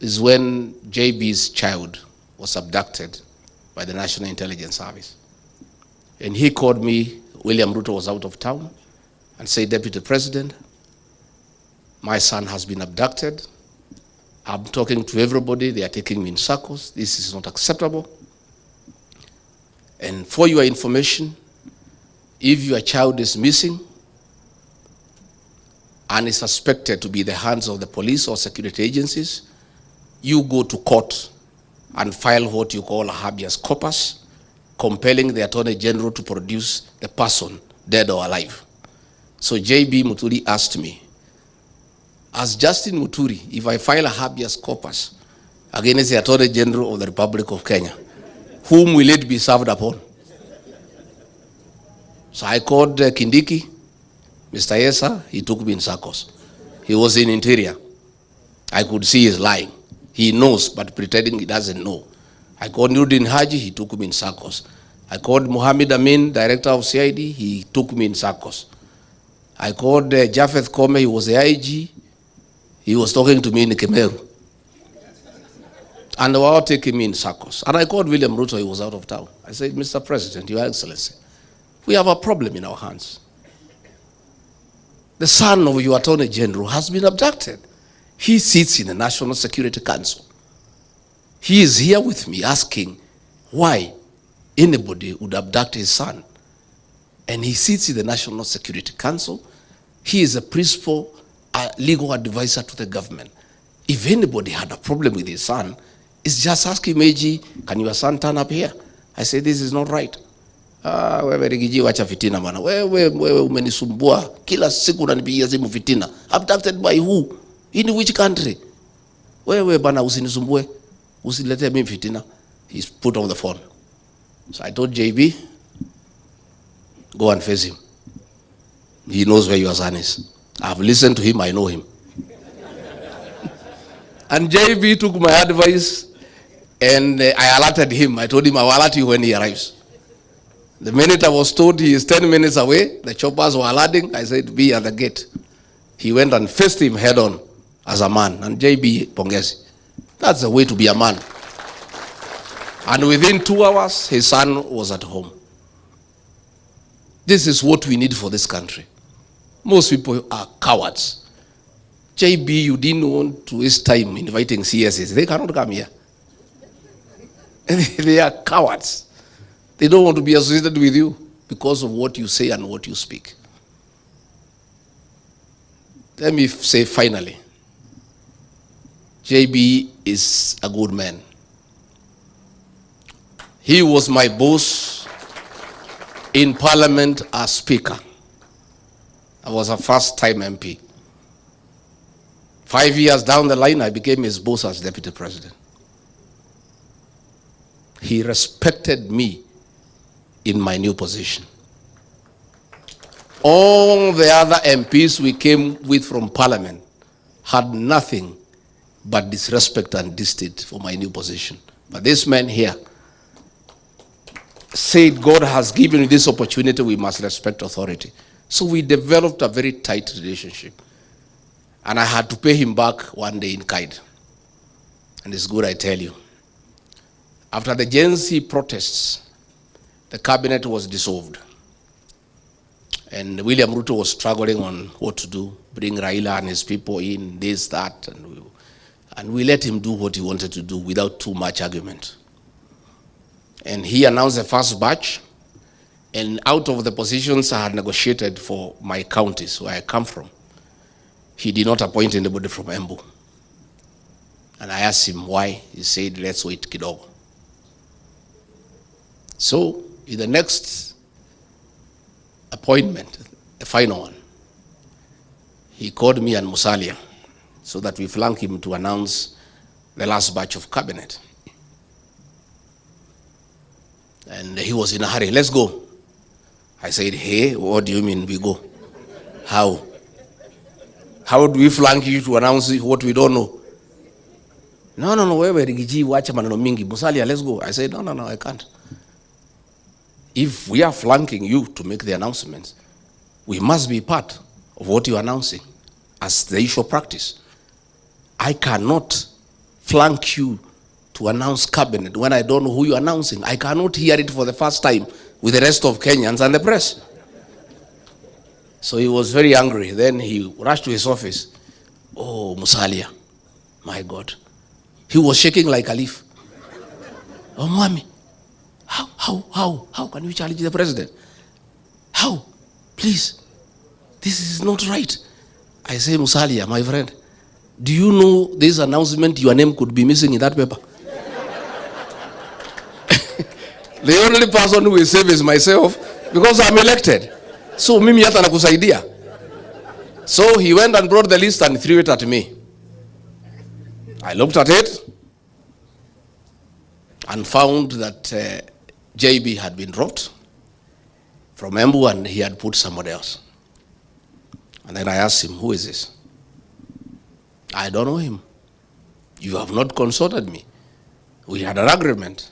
is when JB's child was abducted by the National Intelligence Service. And he called me, William Ruto was out of town, and said, Deputy President, my son has been abducted. I'm talking to everybody, they are taking me in circles. This is not acceptable. And for your information, if your child is missing and is suspected to be in the hands of the police or security agencies, you go to court and file what you call a habeas corpus, compelling the Attorney General to produce the person, dead or alive. So J.B. Muturi asked me, as Justin Muturi, if I file a habeas corpus against the Attorney General of the Republic of Kenya, whom will it be served upon? So I called Kindiki, Mr. Yesa, he took me in circles. He was in Interior. I could see he's lying. He knows, but pretending he doesn't know. I called Nurdin Haji, he took me in circles. I called Mohammed Amin, Director of CID, he took me in circles. I called Japheth Kome, he was the IG, he was talking to me in Kemeru. And they were all taking me in circles. And I called William Ruto, he was out of town. I said, Mr. President, Your Excellency, we have a problem in our hands. The son of your Attorney General has been abducted. He sits in the National Security Council. He is here with me asking why anybody would abduct his son. And he sits in the National Security Council. He is a principal legal advisor to the government. If anybody had a problem with his son, it's just asking Meji, can your son turn up here? I said, this is not right. Wewe Rigiji wacha fitina bana. Wewe umenisumbua. Kila siku unanipigia simu fitina. Abducted by who? In which country? Wewe bana usinisumbue. Usilete mimi fitina. He's put on the phone. So I told JB, go and face him. He knows where your son is. I've listened to him, I know him. And JB took my advice and I alerted him. I told him I will alert you when he arrives. The minute I was told he is 10 minutes away, the choppers were alerting, I said, be at the gate. He went and faced him head on as a man. And JB Pongezi, that's the way to be a man. And within 2 hours, his son was at home. This is what we need for this country. Most people are cowards. JB, you didn't want to waste time inviting CSs. They cannot come here. They are cowards. They don't want to be associated with you because of what you say and what you speak. Let me say finally, JB is a good man. He was my boss in Parliament as Speaker. I was a first-time MP. 5 years down the line, I became his boss as Deputy President. He respected me in my new position. All the other MPs we came with from Parliament had nothing but disrespect and distaste for my new position. But this man here said, God has given me this opportunity, we must respect authority. So we developed a very tight relationship. And I had to pay him back one day in kind. And it's good I tell you. After the Gen Z protests, the cabinet was dissolved. And William Ruto was struggling on what to do, bring Raila and his people in, this, that, and we let him do what he wanted to do without too much argument. And he announced the first batch, and out of the positions I had negotiated for my counties where I come from, he did not appoint anybody from Embu. And I asked him why. He said, let's wait kidogo. So, in the next appointment, the final one, he called me and Musalia so that we flank him to announce the last batch of cabinet. And he was in a hurry. Let's go. I said, hey, what do you mean we go? How? How do we flank you to announce what we don't know? No, wewe rigiji wacha maneno mingi. Musalia, let's go. I said, no, I can't. If we are flanking you to make the announcements, we must be part of what you're announcing as the usual practice. I cannot flank you to announce cabinet when I don't know who you're announcing. I cannot hear it for the first time with the rest of Kenyans and the press. So he was very angry. Then he rushed to his office. Oh, Musalia, my God. He was shaking like a leaf. Oh, Mwami, how can you challenge the president? How? Please, this is not right. I say, Musalia, my friend, do you know this announcement, your name could be missing in that paper? The only person who is safe is myself because I'm elected. So mimi hata nakusaidia. So he went and brought the list and threw it at me. I looked at it and found that JB had been dropped from Embu and he had put somebody else. And then I asked him, who is this? I don't know him. You have not consulted me. We had an agreement.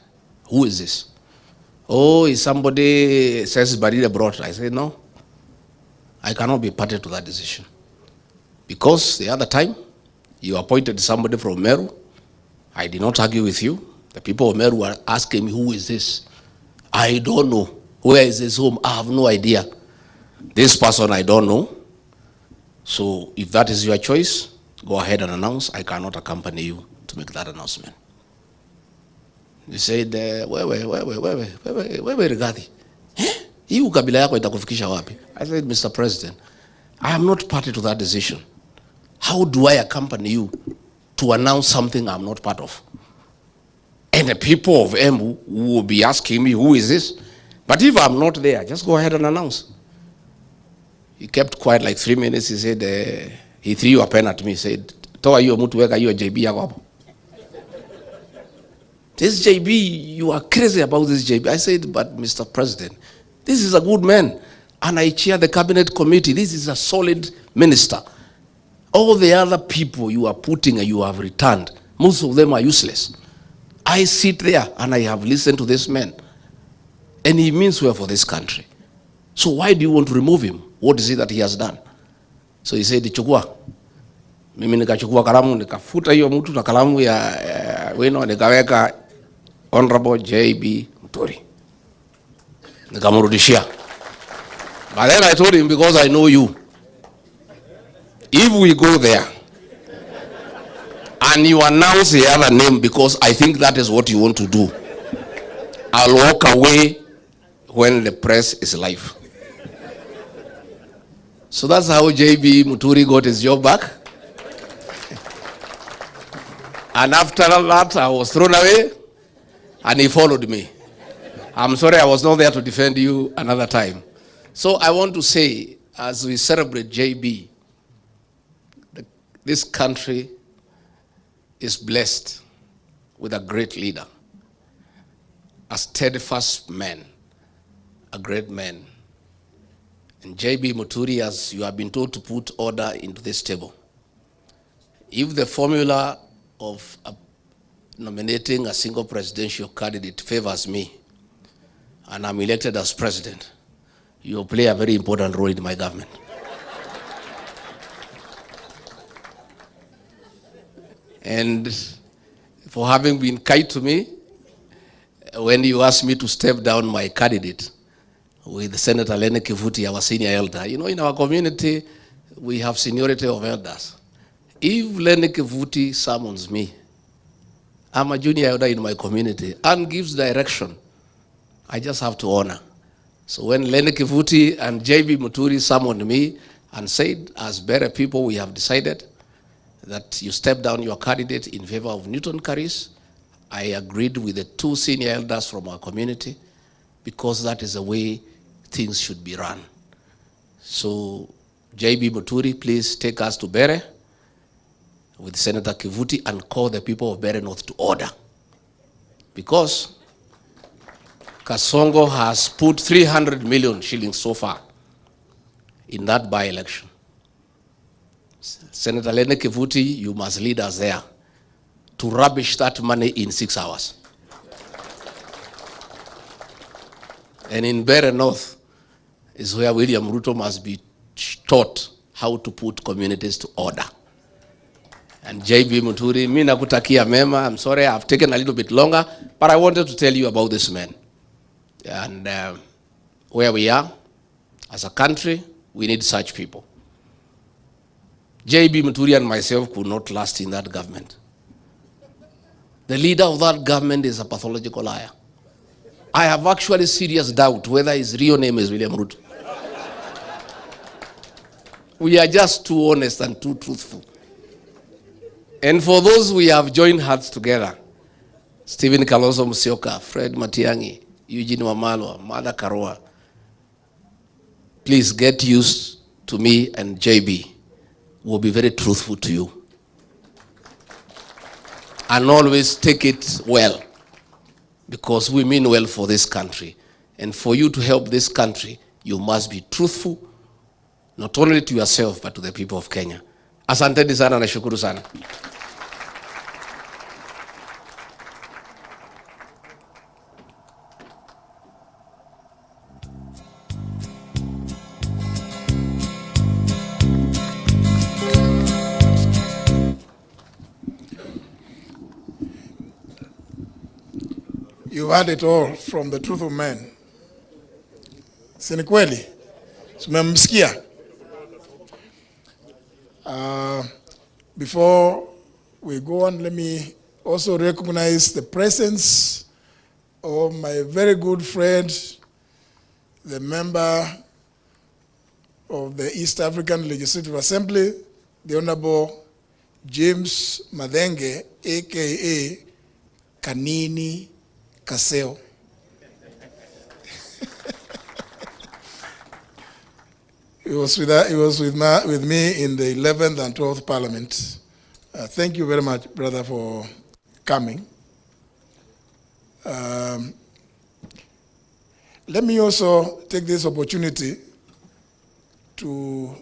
Who is this? Oh, is somebody says Barida brought. I said, no, I cannot be party to that decision. Because the other time, you appointed somebody from Meru. I did not argue with you. The people of Meru were asking me, who is this? I don't know. Where is this home? I have no idea. This person I don't know. So if that is your choice, go ahead and announce. I cannot accompany you to make that announcement. He said, wewe Rigathi. Hii ukabila yako itakufikisha wapi? I said, Mr. President, I am not party to that decision. How do I accompany you to announce something I'm not part of? And the people of Embu will be asking me, who is this? But if I'm not there, just go ahead and announce. He kept quiet like 3 minutes. He said, he threw a pen at me. He said, toa hiyo mtu weka hiyo JB yako hapo. This JB, you are crazy about this JB. I said, but Mr. President, this is a good man. And I chair the cabinet committee. This is a solid minister. All the other people you are putting and you have returned, most of them are useless. I sit there and I have listened to this man. And he means well for this country. So why do you want to remove him? What is it that he has done? So he said, chukua. Mimi nikachukua kalamu, nikafuta hiyo mtu na kalamu ya wino, nikaweka Honorable JB Muturi. Nikamrudishia. But then I told him, because I know you, if we go there and you announce the other name because I think that is what you want to do, I'll walk away when the press is live. So that's how JB Muturi got his job back. And after that, I was thrown away, and he followed me. I'm sorry I was not there to defend you another time. So I want to say, as we celebrate JB, this country is blessed with a great leader, a steadfast man, a great man. And JB Muturi, as you have been told, to put order into this table. If the formula of nominating a single presidential candidate favors me, and I'm elected as president, you'll play a very important role in my government. And for having been kind to me, when you asked me to step down my candidate with Senator Lene Kivuti, our senior elder, you know, in our community, we have seniority of elders. If Lene Kivuti summons me, I'm a junior elder in my community, and gives direction, I just have to honor. So when Lene Kivuti and JB Muturi summoned me and said, as better people, we have decided that you step down your candidate in favor of Newton Karis, I agreed with the two senior elders from our community, because that is the way things should be run. So JB Muturi, please take us to Bere with Senator Kivuti and call the people of Bere North to order. Because Kasongo has put 300 million shillings so far in that by-election. Senator Lene Kivuti, you must lead us there to rubbish that money in 6 hours. And in Bere North is where William Ruto must be taught how to put communities to order. And JB Muturi, mi nakutakia mema. I'm sorry I've taken a little bit longer, but I wanted to tell you about this man. And where we are as a country, we need such people. JB Muturi and myself could not last in that government. The leader of that government is a pathological liar. I have actually serious doubt whether his real name is William Ruto. We are just too honest and too truthful. And for those we have joined hearts together, Stephen Kalonzo Musyoka, Fred Matiang'i, Eugene Wamalwa, Mada Karua, please get used to me, and JB will be very truthful to you. And always take it well, because we mean well for this country. And for you to help this country, you must be truthful, not only to yourself, but to the people of Kenya. Asanteni sana na shukuru sana.
You heard it all from the truth of man. Si ni kweli? Tumemsikia. Before we go on, let me also recognize the presence of my very good friend, the member of the East African Legislative Assembly, the Honorable James Madenge, aka Kanini Kaseo. He was with me in the 11th and 12th Parliament. Thank you very much, brother, for coming. Let me also take this opportunity to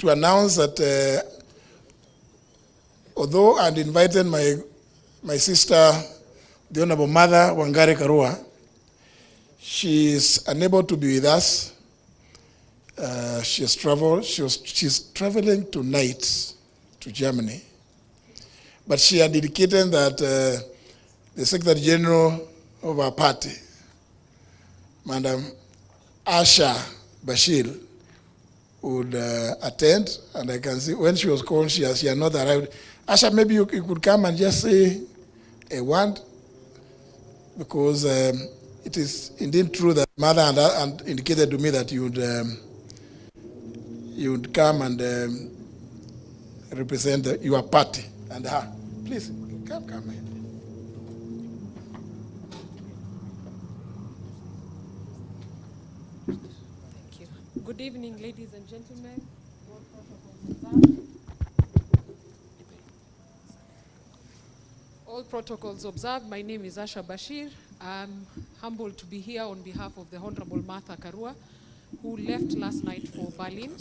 announce that although I'd invited my sister, the Honorable Mother Wangari Karua, she is unable to be with us. She has traveled. She's traveling tonight to Germany. But she had indicated that the Secretary General of our party, Madam Asha Bashir, would attend. And I can see when she was called, she had not arrived. Asha, maybe you could come and just say a word, because it is indeed true that Mother and indicated to me that you would come and represent your party and her. Please, come here.
Thank you. Good evening, ladies and gentlemen. All protocols observed. My name is Asha Bashir. I'm humbled to be here on behalf of the Honorable Martha Karua, who left last night for Berlin.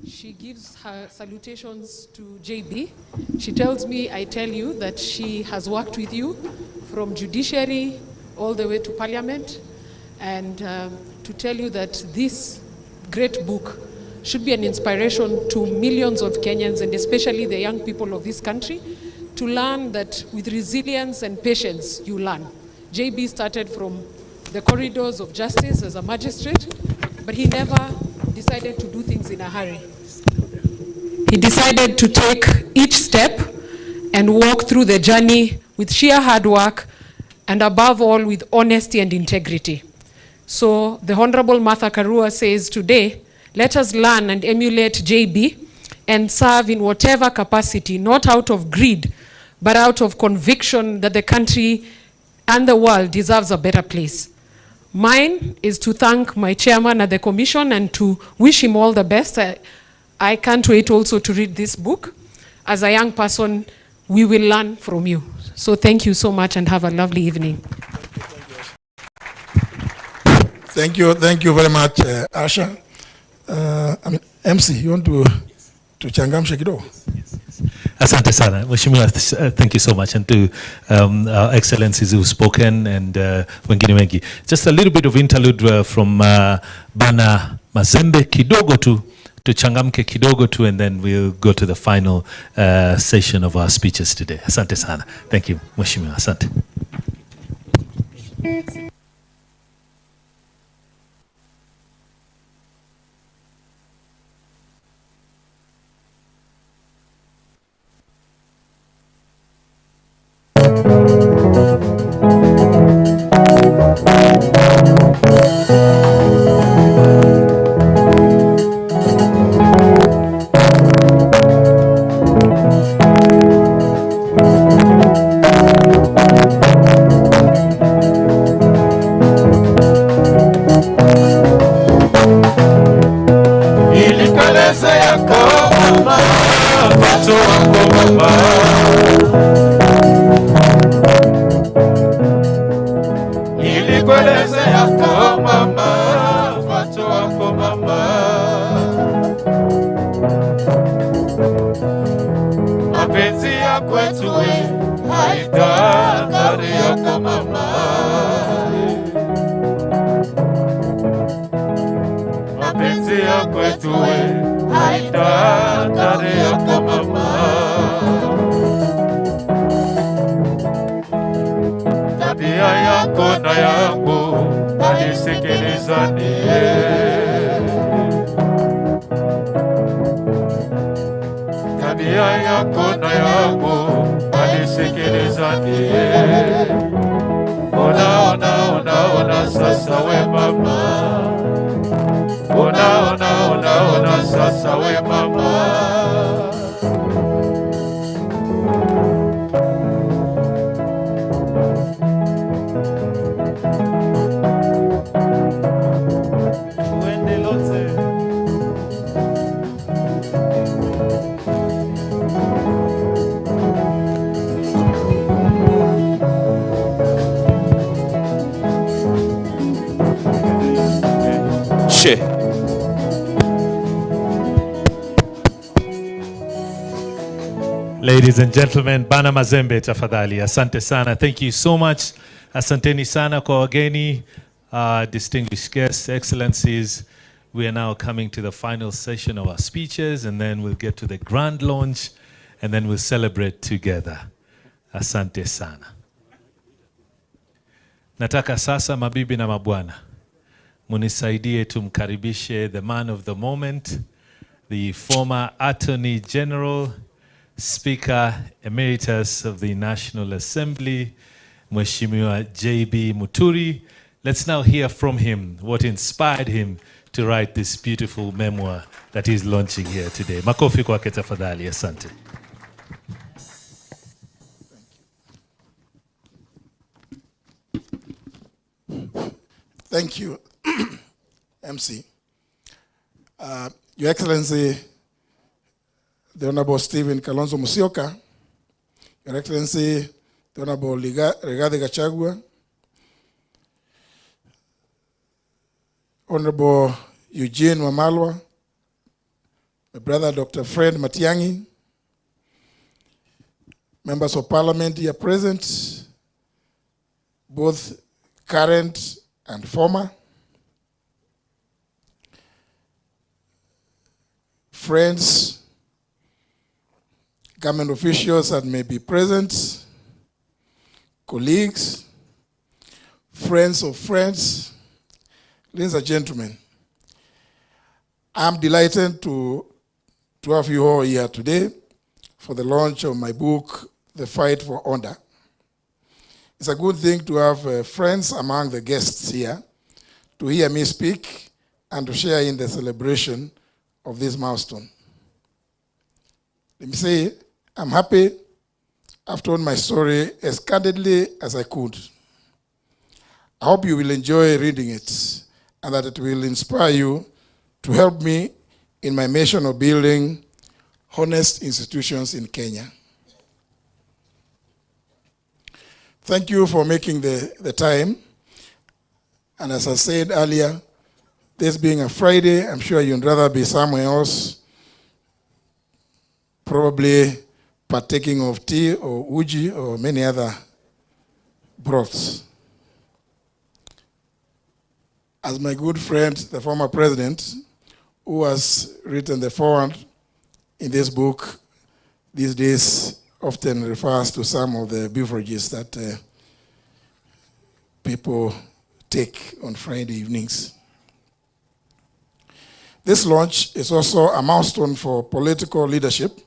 She gives her salutations to JB. She tells me, I tell you, that she has worked with you from judiciary all the way to parliament, and to tell you that this great book should be an inspiration to millions of Kenyans, and especially the young people of this country, to learn that with resilience and patience, you learn. JB started from the corridors of justice as a magistrate, but he never decided to do things in a hurry. He decided to take each step and walk through the journey with sheer hard work, and above all, with honesty and integrity. So the Honorable Martha Karua says today, let us learn and emulate JB and serve in whatever capacity, not out of greed, but out of conviction that the country and the world deserves a better place. Mine is to thank my chairman at the commission and to wish him all the best. I can't wait also to read this book. As a young person, we will learn from you. So thank you so much and have a lovely evening.
Thank you very much, Asha. MC, you want to changamsha kidogo?
Asante sana. Mheshimiwa, thank you so much. And to our excellencies who've spoken and wengine wengi. Just a little bit of interlude from Bana Mazembe kidogo tu, tuchangamke kidogo tu, and then we'll go to the final session of our speeches today. Asante sana. Thank you, Mheshimiwa. Asante. Ladies and gentlemen, Bana Mazembe tafadhali. Asante sana. Thank you so much. Asanteni sana kwa wageni, distinguished guests, excellencies. We are now coming to the final session of our speeches, and then we'll get to the grand launch, and then we'll celebrate together. Asante sana. Nataka sasa, mabibi na mabwana, munisaidie tumkaribishe the man of the moment, the former Attorney General, Speaker Emeritus of the National Assembly, Mheshimiwa J.B. Muturi. Let's now hear from him what inspired him to write this beautiful memoir that he's launching here today. Makofi kwake tafadhali, asante.
Thank you, MC. Your Excellency, the Honorable Stephen Kalonzo Musyoka, Your Excellency, the Honorable Rigathi Gachagua, Honorable Eugene Wamalwa, my brother Dr. Fred Matiang'i, members of Parliament here present, both current and former, friends, government officials that may be present, colleagues, friends of friends, ladies and gentlemen, I'm delighted to have you all here today for the launch of my book, The Fight for Honor. It's a good thing to have friends among the guests here to hear me speak and to share in the celebration of this milestone. Let me say, I'm happy I've told my story as candidly as I could. I hope you will enjoy reading it and that it will inspire you to help me in my mission of building honest institutions in Kenya. Thank you for making the time. And as I said earlier, this being a Friday, I'm sure you'd rather be somewhere else, probably partaking of tea or uji or many other broths. As my good friend, the former president, who has written the foreword in this book, these days often refers to some of the beverages that people take on Friday evenings. This launch is also a milestone for political leadership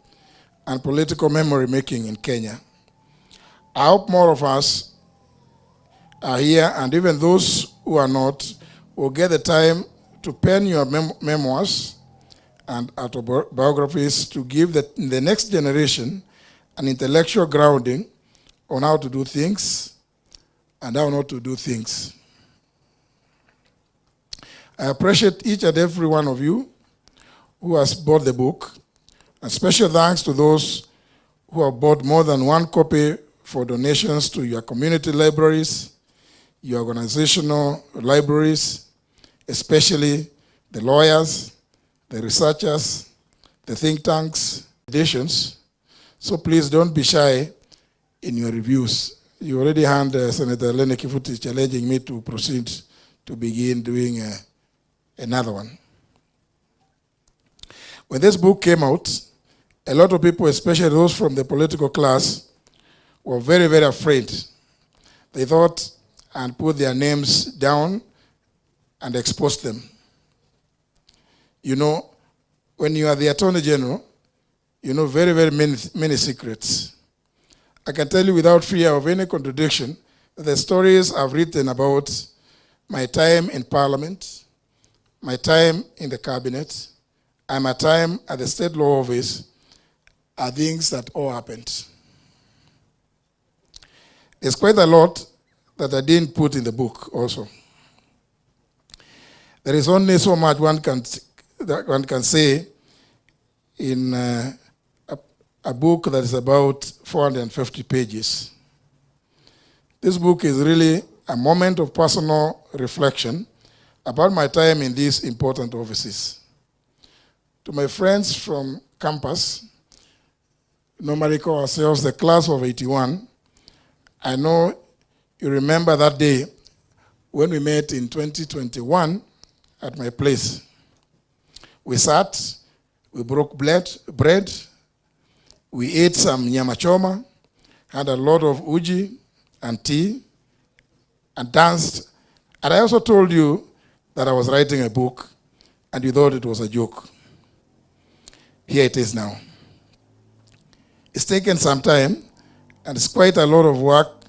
and political memory making in Kenya. I hope more of us are here, and even those who are not will get the time to pen your memoirs and autobiographies to give the next generation an intellectual grounding on how to do things and how not to do things. I appreciate each and every one of you who has bought the book, and special thanks to those who have bought more than one copy for donations to your community libraries, your organizational libraries, especially the lawyers, the researchers, the think tanks, editions. So please don't be shy in your reviews. You already heard Senator Lene Kifuti challenging me to proceed to begin doing another one. When this book came out, a lot of people, especially those from the political class, were very, very afraid. They thought and put their names down and exposed them. You know, when you are the Attorney General, you know very, very many secrets. I can tell you without fear of any contradiction that the stories I've written about my time in Parliament, my time in the Cabinet, and my time at the State Law Office are things that all happened. There's quite a lot that I didn't put in the book also. There is only so much one can say in a book that is about 450 pages. This book is really a moment of personal reflection about my time in these important offices. To my friends from campus, normally call ourselves the class of 81, I know you remember that day when we met in 2021 at my place. We sat, we broke bread, we ate some nyama choma, had a lot of uji and tea, and danced. And I also told you that I was writing a book, and you thought it was a joke. Here it is now. It's taken some time, and it's quite a lot of work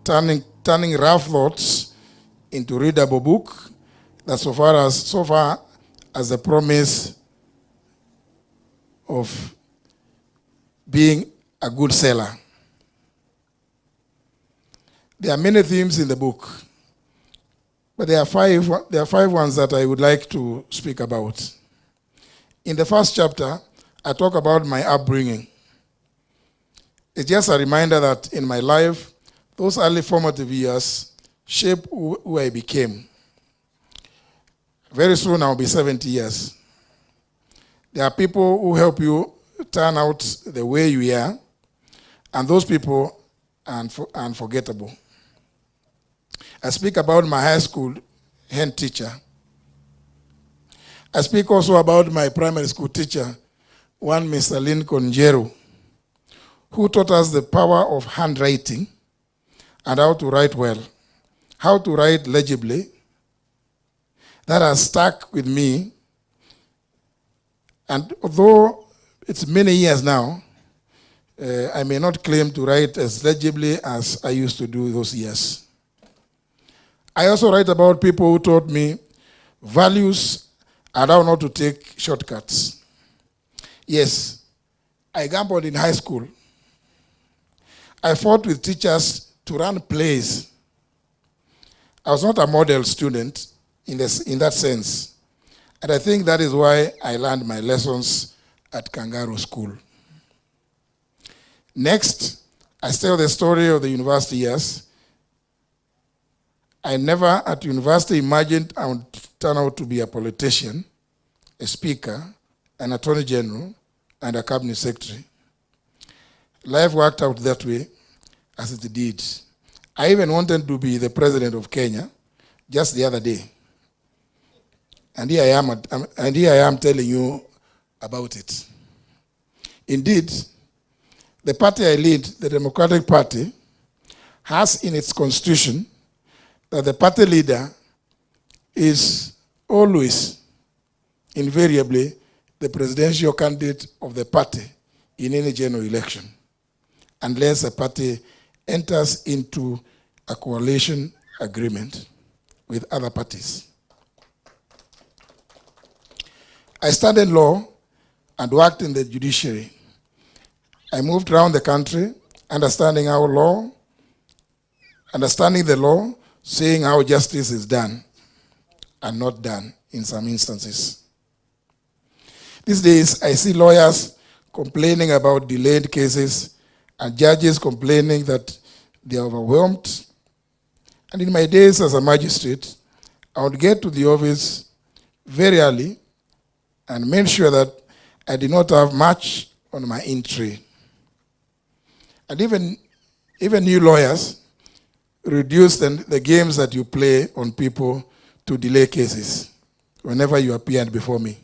turning rough thoughts into readable book that so far as the promise of being a good seller. There are many themes in the book, but there are five ones that I would like to speak about. In the first chapter, I talk about my upbringing. It's just a reminder that in my life, those early formative years shaped who I became. Very soon I'll be 70 years. There are people who help you turn out the way you are, and those people are unforgettable. I speak about my high school head teacher. I speak also about my primary school teacher, one Mr. Lincoln Jeru, who taught us the power of handwriting and how to write well, how to write legibly. That has stuck with me. And although it's many years now, I may not claim to write as legibly as I used to do those years. I also write about people who taught me values and how not to take shortcuts. Yes, I gambled in high school. I fought with teachers to run plays. I was not a model student in that sense. And I think that is why I learned my lessons at Kangaroo School. Next, I tell the story of the university years. I never at university imagined I would turn out to be a politician, a speaker, an attorney general, and a cabinet secretary. Life worked out that way as it did. I even wanted to be the president of Kenya just the other day. And here I am telling you about it. Indeed, the party I lead, the Democratic Party, has in its constitution that the party leader is always, invariably, the presidential candidate of the party in any general election, unless the party enters into a coalition agreement with other parties. I studied law and worked in the judiciary. I moved around the country, understanding the law, seeing how justice is done and not done in some instances. These days, I see lawyers complaining about delayed cases and judges complaining that they are overwhelmed. And in my days as a magistrate, I would get to the office very early and made sure that I did not have much on my entry. And even new lawyers reduce the games that you play on people to delay cases whenever you appeared before me.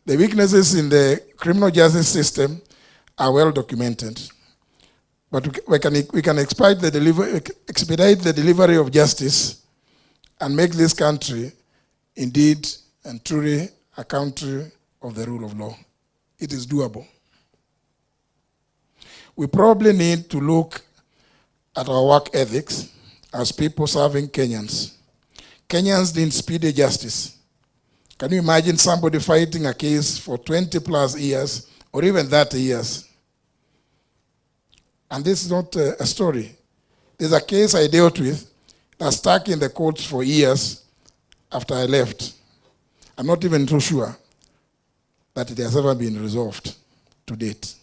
The weaknesses in the criminal justice system are well documented. But we can expedite the delivery of justice and make this country indeed and truly a country of the rule of law. It is doable. We probably need to look at our work ethics as people serving Kenyans. Kenyans need speedy justice. Can you imagine somebody fighting a case for 20 plus years or even 30 years? And this is not a story. There's a case I dealt with that stuck in the courts for years after I left. I'm not even too sure that it has ever been resolved to date.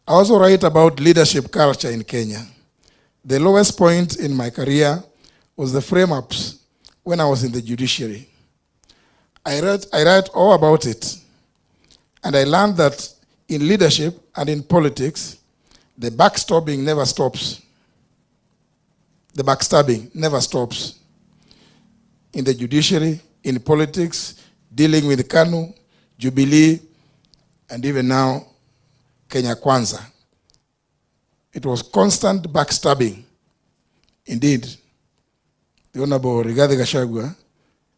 I also write about leadership culture in Kenya. The lowest point in my career was the frame-ups when I was in the judiciary. I write all about it. And I learned that in leadership and in politics, the backstabbing never stops. The backstabbing never stops. In the judiciary, in politics, dealing with KANU, Jubilee, and even now, Kenya Kwanza. It was constant backstabbing. Indeed, the Honorable Gachagua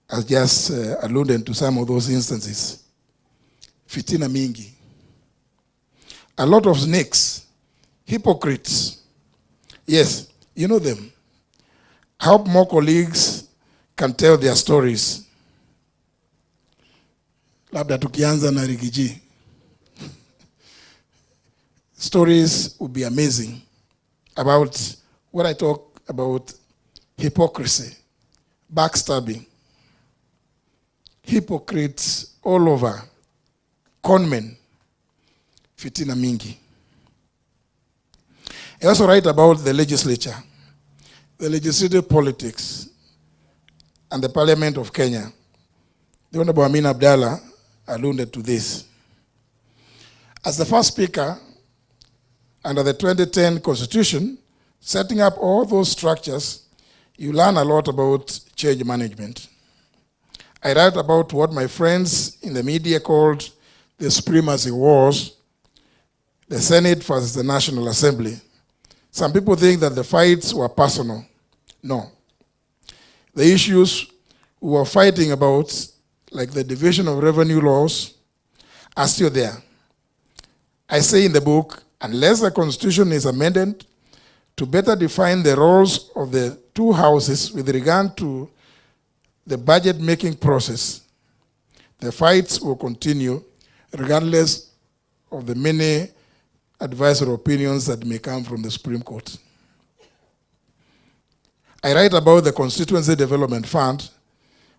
has just alluded to some of those instances. fitina mingi. A lot of snakes, hypocrites. Yes, you know them. I hope more colleagues can tell their stories. Labda tukianza na Rigiji. Stories would be amazing about what I talk about: hypocrisy, backstabbing, hypocrites all over, conmen, fitina mingi. I also write about the legislature, the legislative politics, and the Parliament of Kenya. The Honorable Amin Abdallah alluded to this. As the first speaker under the 2010 Constitution, setting up all those structures, you learn a lot about change management. I write about what my friends in the media called the supremacy wars, the Senate versus the National Assembly. Some people think that the fights were personal. No. The issues we were fighting about, like the division of revenue laws, are still there. I say in the book, unless the Constitution is amended to better define the roles of the two houses with regard to the budget-making process, the fights will continue regardless of the many advisory opinions that may come from the Supreme Court. I write about the Constituency Development Fund,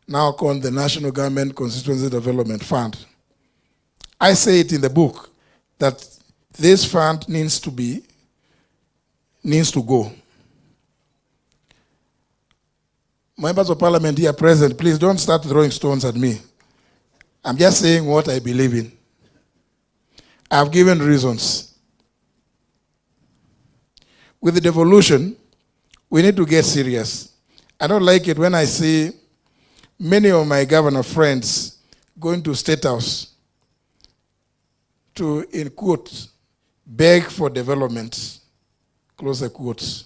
now called the National Government Constituency Development Fund. I say it in the book that this fund needs to go. Members of Parliament here present, please don't start throwing stones at me. I'm just saying what I believe in. I've given reasons. With the devolution, we need to get serious. I don't like it when I see many of my governor friends going to State House to, in quotes, beg for development, close the quotes.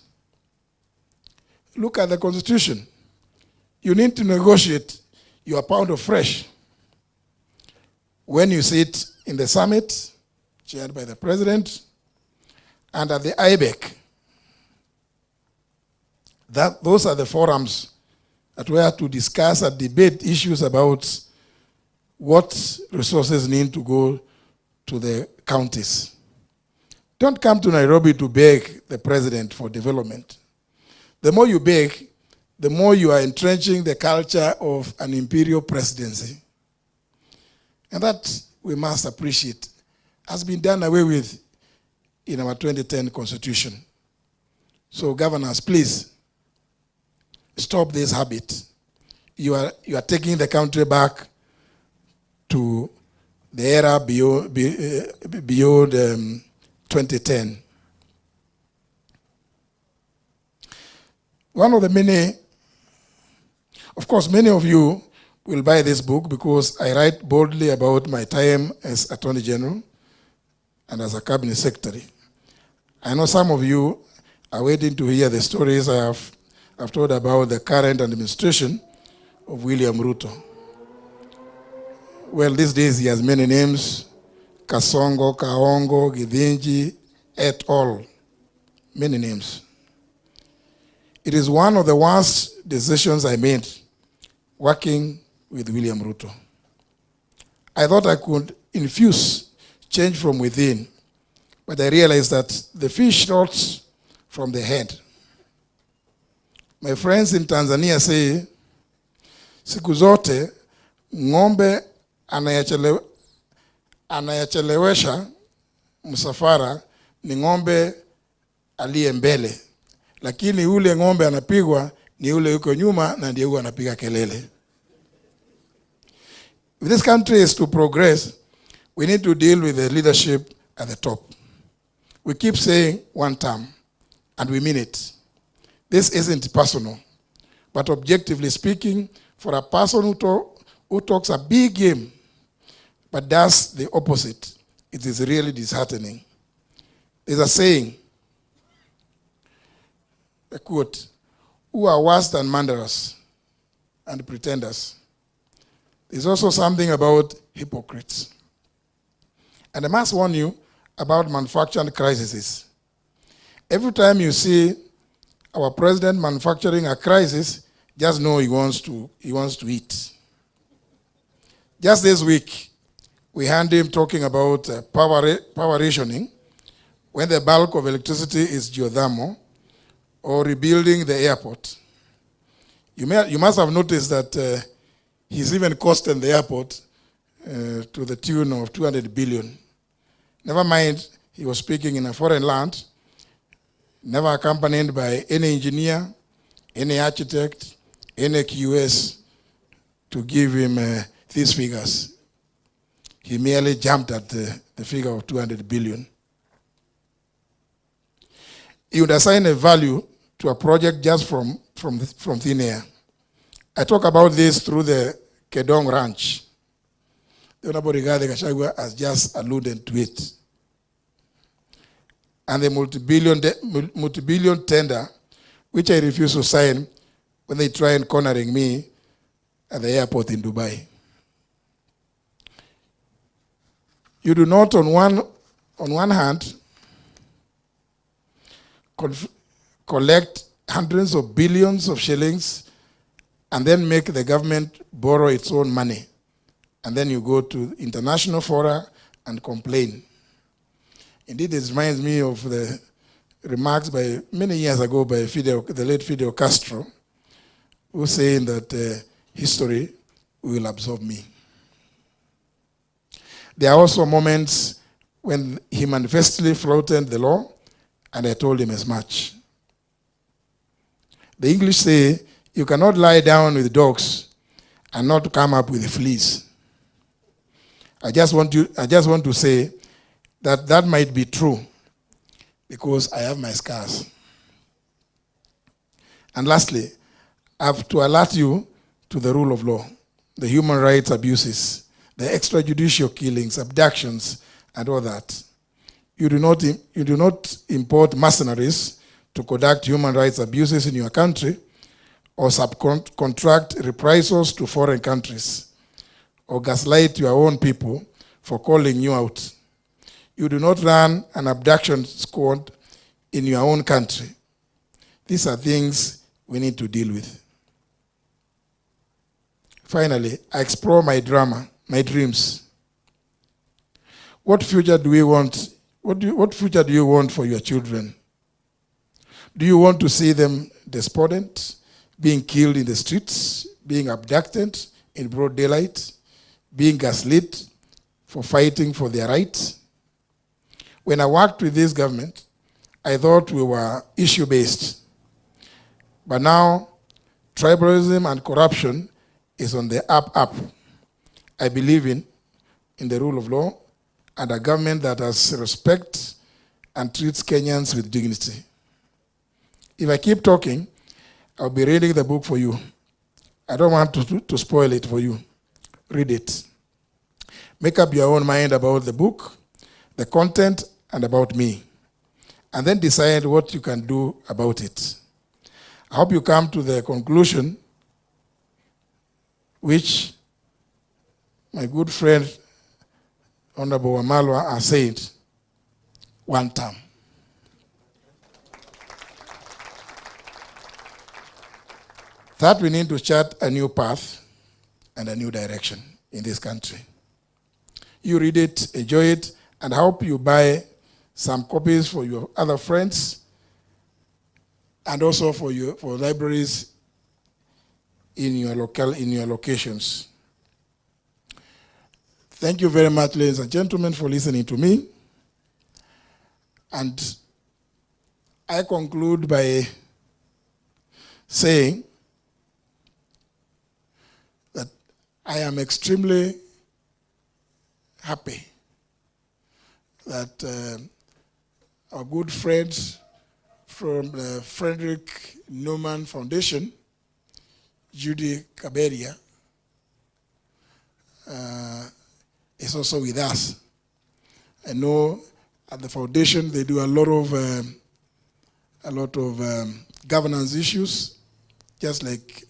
Look at the Constitution. You need to negotiate your pound of fresh. When you sit in the summit, chaired by the president, and at the IBEC, those are the forums that we are to discuss and debate issues about what resources need to go to the counties. Don't come to Nairobi to beg the president for development. The more you beg, the more you are entrenching the culture of an imperial presidency. And that we must appreciate has been done away with in our 2010 Constitution. So governors, please, stop this habit. You are taking the country back to the era beyond 2010. One of the many, of course, many of you will buy this book because I write boldly about my time as Attorney General and as a Cabinet Secretary. I know some of you are waiting to hear the stories I've told about the current administration of William Ruto. Well, these days he has many names: Kasongo, Kaongo, Githinji, et al. Many names. It is one of the worst decisions I made working with William Ruto. I thought I could infuse change from within, but I realized that the fish rots from the head. My friends in Tanzania say, siku zote ng'ombe anayachelewesha msafara ni ng'ombe aliye mbele, lakini ule ng'ombe anapigwa ni ule yuko nyuma na ndiye huyo anapiga kelele. If this country is to progress, we need to deal with the leadership at the top. We keep saying one term, and we mean it. This isn't personal, but objectively speaking, for a person who talks a big game but does the opposite, it is really disheartening. There's a saying, a quote, "Who are worse than murderers and pretenders?" There's also something about hypocrites. And I must warn you about manufacturing crises. Every time you see our president manufacturing a crisis, just know he wants to eat. Just this week, we heard him talking about power rationing, when the bulk of electricity is geothermal, or rebuilding the airport. You must have noticed that he's even costing the airport to the tune of 200 billion. Never mind, he was speaking in a foreign land, never accompanied by any engineer, any architect, any QS to give him these figures. He merely jumped at the figure of 200 billion. He would assign a value to a project just from thin air. I talk about this through the Kedong Ranch. The Honorable Gachagua has just alluded to it. And the multi-billion tender, which I refuse to sign when they try and cornering me at the airport in Dubai. You do not, on one hand, collect hundreds of billions of shillings and then make the government borrow its own money. And then you go to international fora and complain. Indeed, it reminds me of the remarks by many years ago by the late Fidel Castro, who was saying that history will absorb me. There are also moments when he manifestly flouted the law, and I told him as much. The English say, you cannot lie down with dogs and not come up with fleas. I just want to say that might be true because I have my scars. And lastly, I have to alert you to the rule of law, the human rights abuses, the extrajudicial killings, abductions, and all that. You do not import mercenaries to conduct human rights abuses in your country or subcontract reprisals to foreign countries or gaslight your own people for calling you out. You do not run an abduction squad in your own country. These are things we need to deal with. Finally, I explore my drama, my dreams. What future do we want? What future do you want for your children? Do you want to see them despondent, being killed in the streets, being abducted in broad daylight, being gaslit for fighting for their rights? When I worked with this government, I thought we were issue-based. But now, tribalism and corruption is on the up. I believe in the rule of law and a government that has respect and treats Kenyans with dignity. If I keep talking, I'll be reading the book for you. I don't want to spoil it for you. Read it. Make up your own mind about the book, the content, and about me. And then decide what you can do about it. I hope you come to the conclusion which my good friend, Honorable Wamalwa, has said, one term. That we need to chart a new path and a new direction in this country. You read it, enjoy it, and I hope you buy some copies for your other friends and also for libraries in your locations. Thank you very much, ladies and gentlemen, for listening to me. And I conclude by saying that I am extremely happy that our good friends from the Frederick Newman Foundation, Judy Kaberia, is also with us. I know at the foundation they do a lot of governance issues, just like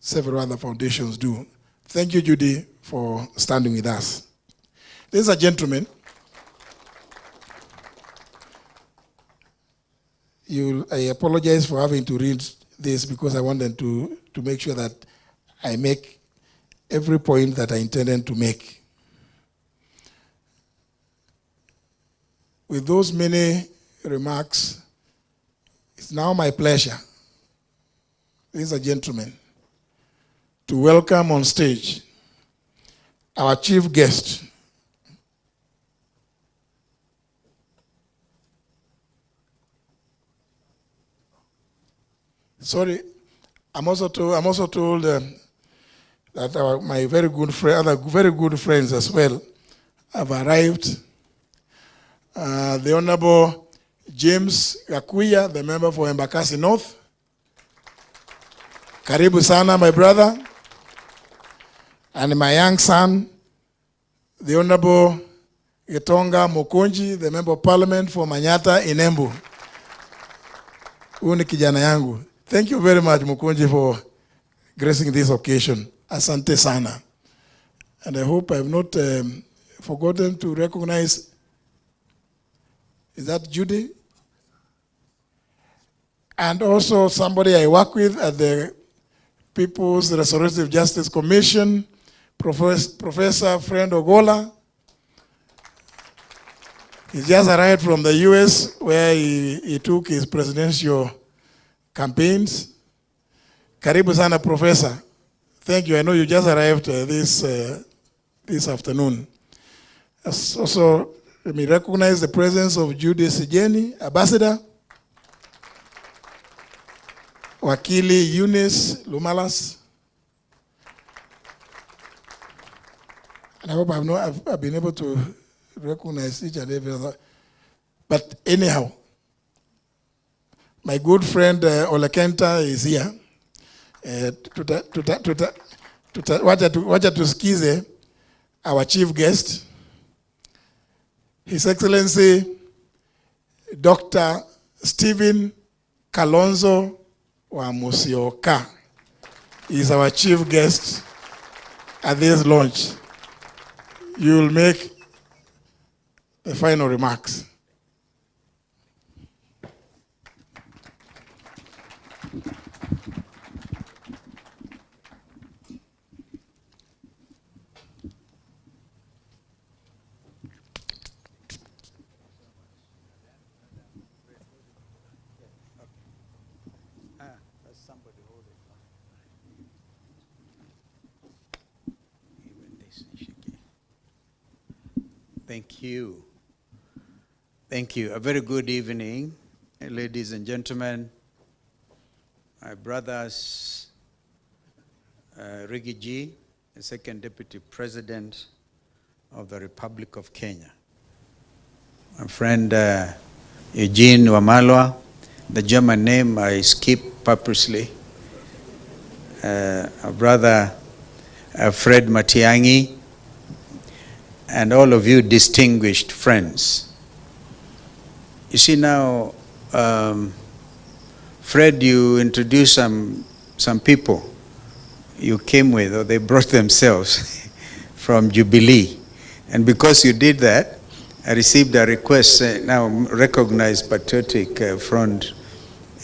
several other foundations do. Thank you, Judy, for standing with us. Ladies and gentlemen, I apologize for having to read this because I wanted to make sure that I make every point that I intended to make. With those many remarks, it's now my pleasure, ladies and gentlemen, to welcome on stage our chief guest, sorry, I'm also told that my very good friend, other very good friends as well, have arrived. The Honorable James Gachagua, the member for Embakasi North. Karibu sana, my brother. And my young son, the Honorable Gitonga Mokonji, the member of parliament for Manyata in Embu. Huyu ni kijana yangu. Thank you very much, Mokonji, for gracing this occasion. Asante sana. And I hope I have not forgotten to recognize, is that Judy? And also somebody I work with at the People's Restorative Justice Commission, Professor Friend Ogola. He just arrived from the US where he took his presidential campaigns. Karibu sana, Professor. Thank you. I know you just arrived this afternoon. Also, let me recognize the presence of Judy Sijeni, Ambassador. Wakili Eunice Lumalas. And I hope I've been able to recognize each and every other. But anyhow, my good friend Olekenta is here. Wacha tusikize our chief guest, His Excellency Dr. Stephen Kalonzo wa Musyoka is our chief guest at this launch. You will make the final remarks.
Thank you. Thank you. A very good evening, ladies and gentlemen, my brothers, Riggy G, the second Deputy President of the Republic of Kenya, my friend Eugene Wamalwa, the German name I skip purposely, our brother Fred Matiang'i, and all of you distinguished friends. You see now, Fred, you introduced some people you came with, or they brought themselves from Jubilee. And because you did that, I received a request, now recognized patriotic front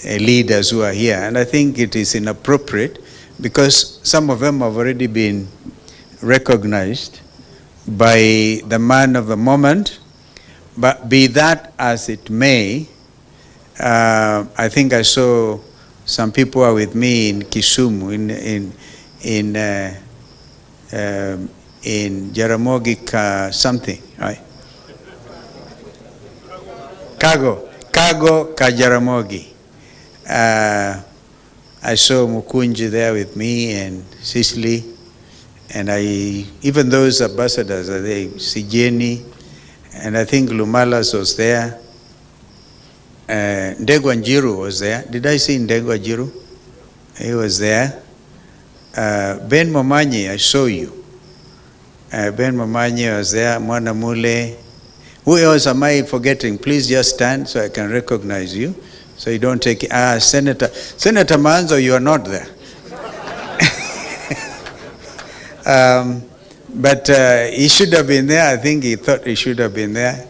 leaders who are here. And I think it is inappropriate because some of them have already been recognized by the man of the moment. But be that as it may, I think I saw some people are with me in Kisumu, in Jaramogi something, right? Kago Kajaramogi. I saw Mukunji there with me and Cicely, and even those ambassadors are there, Sijeni, and I think Lumalas was there. Ndegwa Njiru was there. Did I see Ndegwa Njiru? He was there. Ben Momanyi, I saw you. Ben Momanyi was there. Mwana Mule. Who else am I forgetting? Please just stand so I can recognize you. So you don't take it. Senator Manzo, you are not there. But he should have been there. I think he thought he should have been there,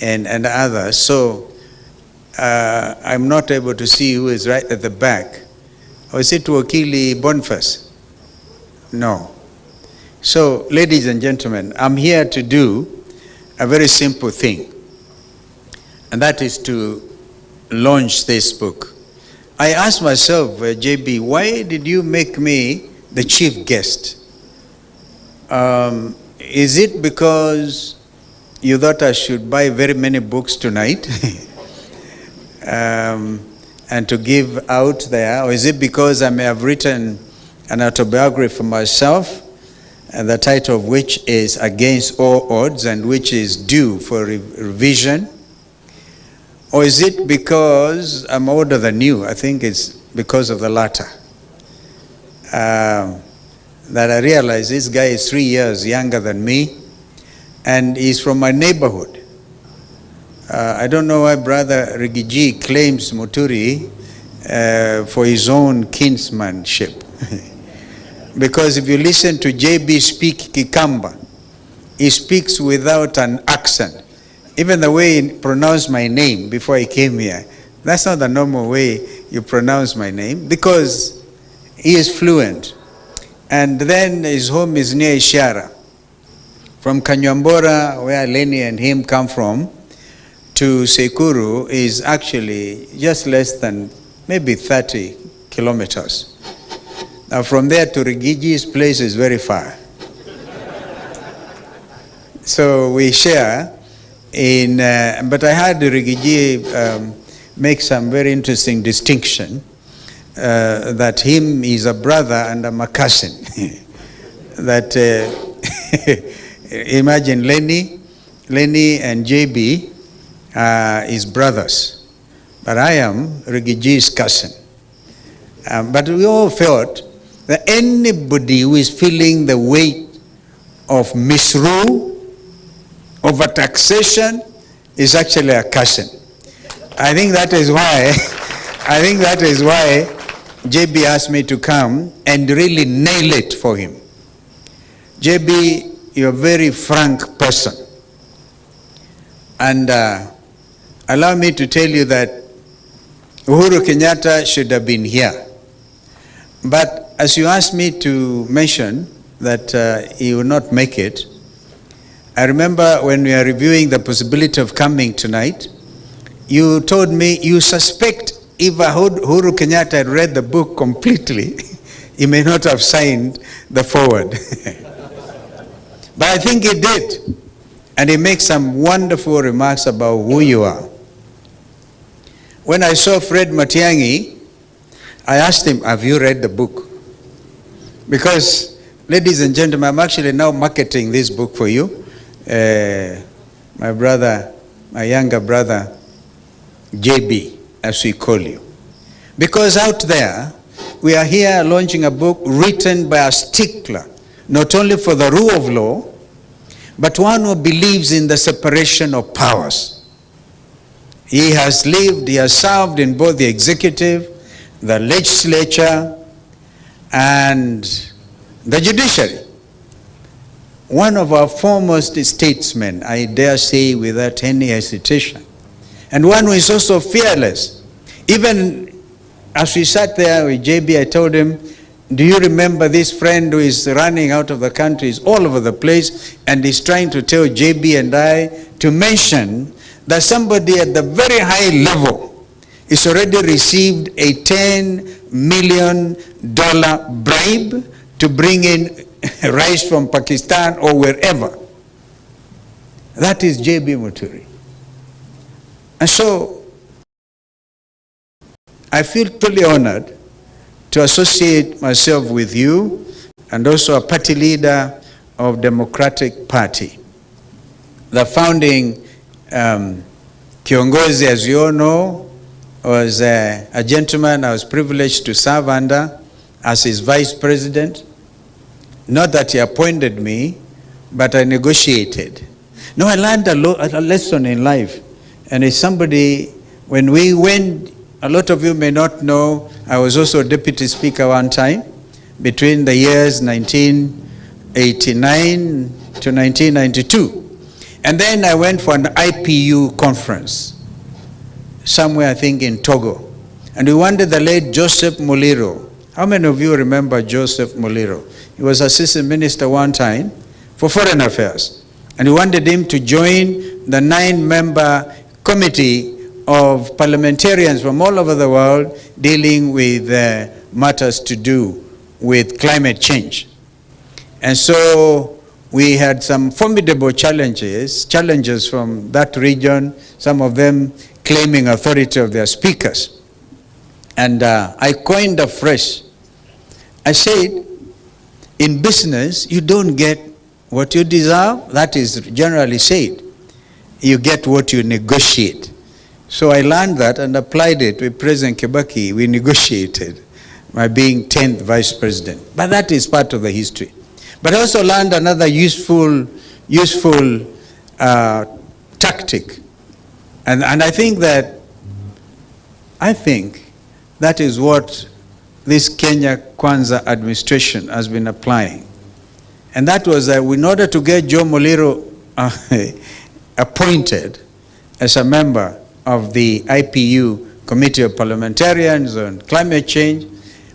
and others. So I'm not able to see who is right at the back. Or is it Wakili Boniface? No. So, ladies and gentlemen, I'm here to do a very simple thing, and that is to launch this book. I asked myself, JB, why did you make me the chief guest? Is it because you thought I should buy very many books tonight and to give out there? Or is it because I may have written an autobiography for myself, and the title of which is Against All Odds and which is due for revision? Or is it because I'm older than you? I think it's because of the latter. That I realize this guy is 3 years younger than me, and he's from my neighborhood. I don't know why Brother Rigiji claims Muturi for his own kinsmanship. Because if you listen to JB speak Kikamba, he speaks without an accent. Even the way he pronounced my name before he came here, that's not the normal way you pronounce my name, because he is fluent. And then his home is near Ishara. From Kanyambora, where Lenny and him come from, to Sekuru is actually just less than maybe 30 kilometers. Now from there to Rigiji's place is very far. So we share in, but I had Rigiji make some very interesting distinction, that him is a brother and I'm a cousin. That imagine Lenny and JB is brothers, but I am Rigiji's cousin. But we all felt that anybody who is feeling the weight of misrule, over-taxation, is actually a cousin. I think that is why JB asked me to come and really nail it for him. JB, you're a very frank person. And allow me to tell you that Uhuru Kenyatta should have been here. But as you asked me to mention that he will not make it, I remember when we are reviewing the possibility of coming tonight, you told me you suspect if Uhuru Kenyatta had read the book completely, he may not have signed the foreword. But I think he did. And he makes some wonderful remarks about who you are. When I saw Fred Matiang'i, I asked him, have you read the book? Because, ladies and gentlemen, I'm actually now marketing this book for you. My brother, my younger brother, JB, as we call you. Because out there, we are here launching a book written by a stickler, not only for the rule of law, but one who believes in the separation of powers. He has lived, he has served in both the executive, the legislature, and the judiciary. One of our foremost statesmen, I dare say without any hesitation, and one who is also fearless. Even as we sat there with JB, I told him, do you remember this friend who is running out of the country, is all over the place, and is trying to tell JB and I to mention that somebody at the very high level is already received a $10 million bribe to bring in rice from Pakistan or wherever. That is JB Muturi. And so I feel truly honored to associate myself with you, and also a party leader of Democratic Party. The founding Kiongozi, as you all know, was a gentleman I was privileged to serve under as his vice president. Not that he appointed me, but I negotiated. No, I learned a lesson in life. And it's somebody, when we went, a lot of you may not know, I was also deputy speaker one time, between the years 1989 to 1992. And then I went for an IPU conference. somewhere, I think, in Togo. And we wanted the late Joseph Muliro. How many of you remember Joseph Muliro? He was assistant minister one time for foreign affairs. And we wanted him to join the 9-member committee of parliamentarians from all over the world dealing with matters to do with climate change. And so we had some formidable challenges from that region, some of them claiming authority of their speakers. And I coined a phrase. I said, in business, you don't get what you deserve. That is generally said. You get what you negotiate. So I learned that and applied it with President Kibaki. We negotiated by being 10th vice president. But that is part of the history. But I also learned another useful tactic. And I think that is what this Kenya Kwanza administration has been applying. And that was that in order to get Joe Muliro appointed as a member of the IPU Committee of Parliamentarians on Climate Change,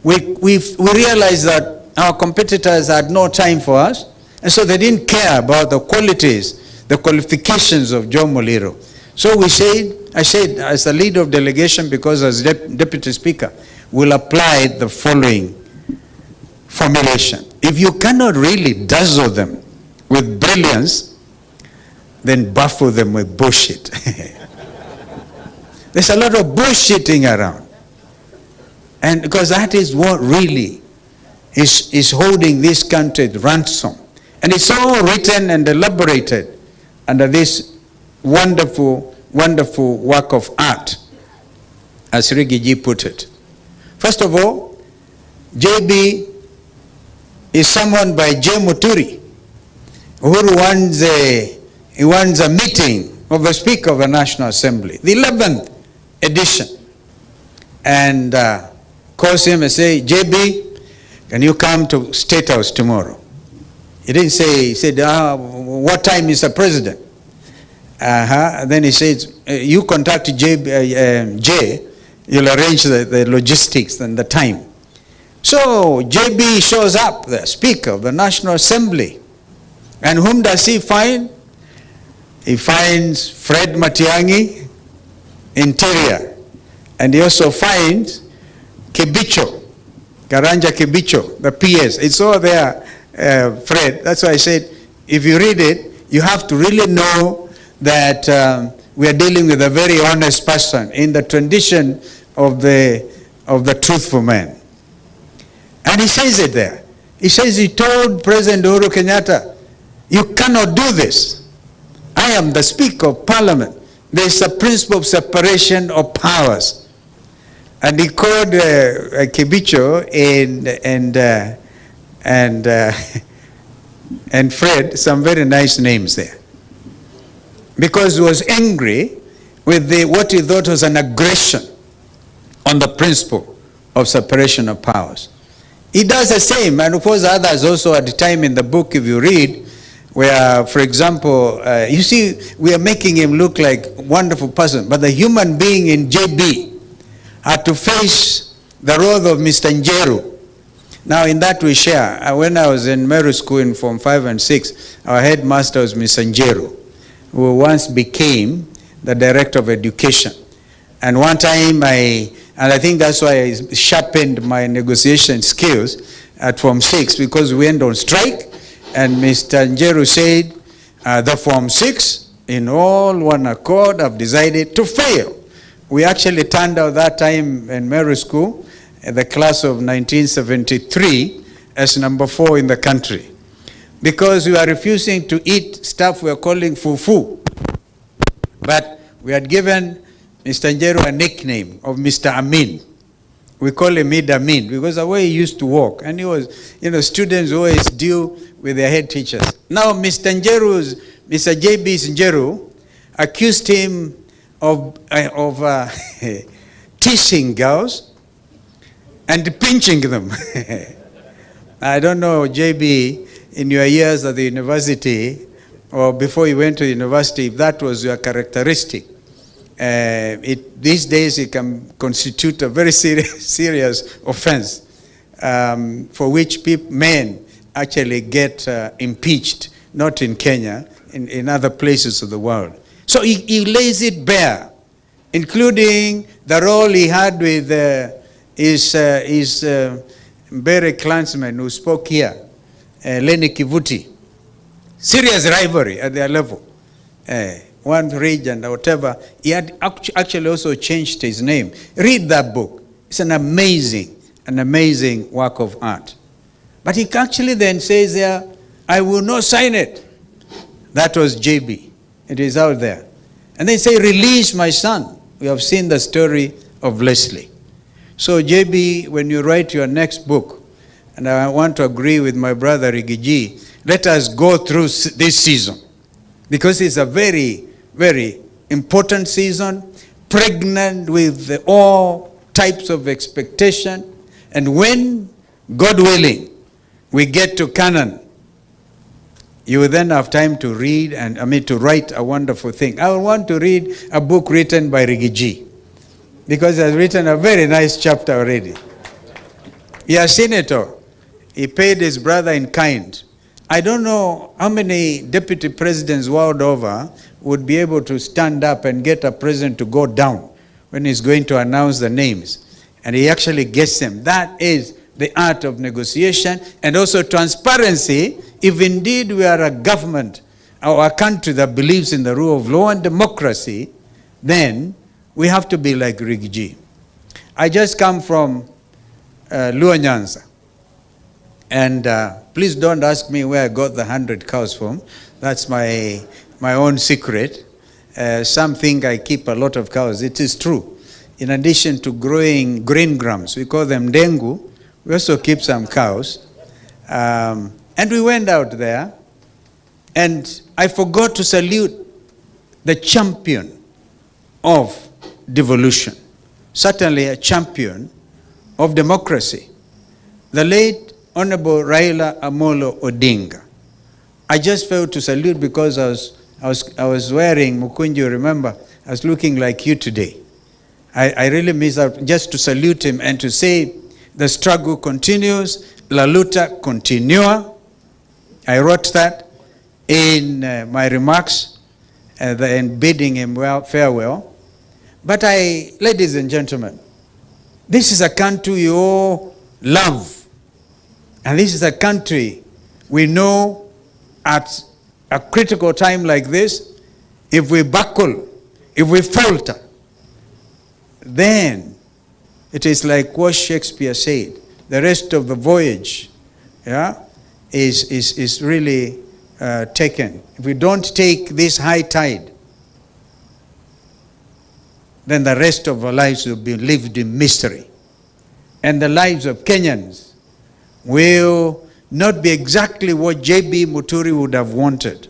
we realized that our competitors had no time for us, and so they didn't care about the qualities, the qualifications of Joe Muliro. So I said, as the leader of delegation, because as deputy speaker, we'll apply the following formulation. If you cannot really dazzle them with brilliance, then baffle them with bullshit. There's a lot of bullshitting around. And because that is what really is holding this country at ransom. And it's all written and elaborated under this wonderful, wonderful work of art, as Rigiji put it. First of all, JB is summoned by J. Muturi, who wants a meeting of the Speaker of the National Assembly, the 11th edition, and calls him and say, JB, can you come to State House tomorrow? He didn't say, he said, what time is the president? Then he says, you contact Jay, you'll arrange the logistics and the time. So JB shows up, the Speaker of the National Assembly. And whom does he find? He finds Fred Matiang'i, Interior. And he also finds Kibicho, Karanja Kibicho, the PS. It's all there, Fred. That's why I said, if you read it, you have to really know that we are dealing with a very honest person in the tradition of the truthful man. And he says it there. He says he told President Uhuru Kenyatta, you cannot do this. I am the Speaker of Parliament. There is a principle of separation of powers. And he called Kibicho and Fred some very nice names there, because he was angry with what he thought was an aggression on the principle of separation of powers. He does the same, and of course others also at the time in the book, if you read, where, for example, you see, we are making him look like a wonderful person, but the human being in JB had to face the role of Mr. Njeru. Now in that we share. When I was in Meru School in Form 5 and 6, our headmaster was Mr. Njeru, who once became the director of education. And one time and I think that's why I sharpened my negotiation skills at Form 6, because we went on strike, and Mr. Njeru said, the Form 6, in all one accord, have decided to fail. We actually turned out that time in Meru School, the class of 1973, as number 4 in the country, because we are refusing to eat stuff we are calling fufu. But we had given Mr. Njeru a nickname of Mr. Amin. We call him Mid Amin because the way he used to walk, and he was, students always deal with their head teachers. Now Mr. JB's Njeru accused him of teasing girls and pinching them. I don't know, JB, in your years at the university, or before you went to university, if that was your characteristic. These days it can constitute a very serious offense for which men actually get impeached, not in Kenya, in other places of the world. So he lays it bare, including the role he had with his Mbere clansman who spoke here, Lenny Kivuti. Serious rivalry at their level. One region or whatever. He had actually also changed his name. Read that book. It's an amazing work of art. But he actually then says there, I will not sign it. That was JB. It is out there. And they say, release my son. We have seen the story of Leslie. So JB, when you write your next book, and I want to agree with my brother Rigiji, let us go through this season. Because it's a very, very important season, pregnant with all types of expectation. And when, God willing, we get to Canaan, you will then have time to read to write a wonderful thing. I want to read a book written by Rigiji, because he has written a very nice chapter already. He has seen it all. He paid his brother in kind. I don't know how many deputy presidents world over would be able to stand up and get a president to go down when he's going to announce the names. And he actually gets them. That is the art of negotiation and also transparency. If indeed we are a government or a country that believes in the rule of law and democracy, then we have to be like Rigiji. I just come from Luo Nyanza. And please don't ask me where I got the 100 cows from. That's my own secret. Some think I keep a lot of cows. It is true. In addition to growing green grams, we call them dengu, we also keep some cows. And we went out there, and I forgot to salute the champion of devolution. Certainly a champion of democracy. The late Honorable Raila Amolo Odinga. I just failed to salute because I was wearing Mukunji, remember, I was looking like you today. I really miss out just to salute him and to say the struggle continues, la luta continua. I wrote that in my remarks and bidding him farewell. But ladies and gentlemen, this is a country you all love. And this is a country we know at a critical time like this, if we buckle, if we falter, then it is like what Shakespeare said, the rest of the voyage is really taken. If we don't take this high tide, then the rest of our lives will be lived in mystery. And the lives of Kenyans will not be exactly what J.B. Muturi would have wanted.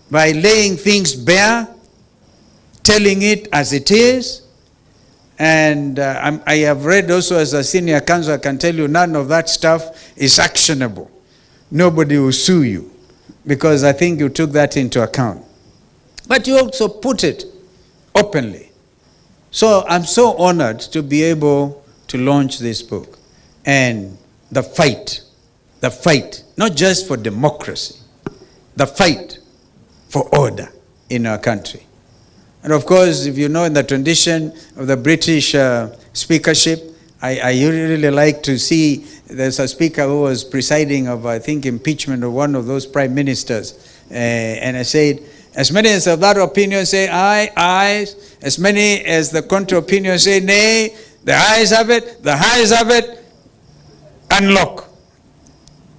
By laying things bare, telling it as it is, and I have read also as a senior counsel, I can tell you none of that stuff is actionable. Nobody will sue you, because I think you took that into account. But you also put it openly. So I'm so honored to be able to launch this book. And the fight, not just for democracy, the fight for order in our country. And of course, if you know, in the tradition of the British speakership, I really like to see there's a speaker who was presiding of, I think, impeachment of one of those prime ministers. And I said, as many as of that opinion say aye, aye. As many as the contrary opinion say nay. The ayes have it, the ayes have it. Unlock.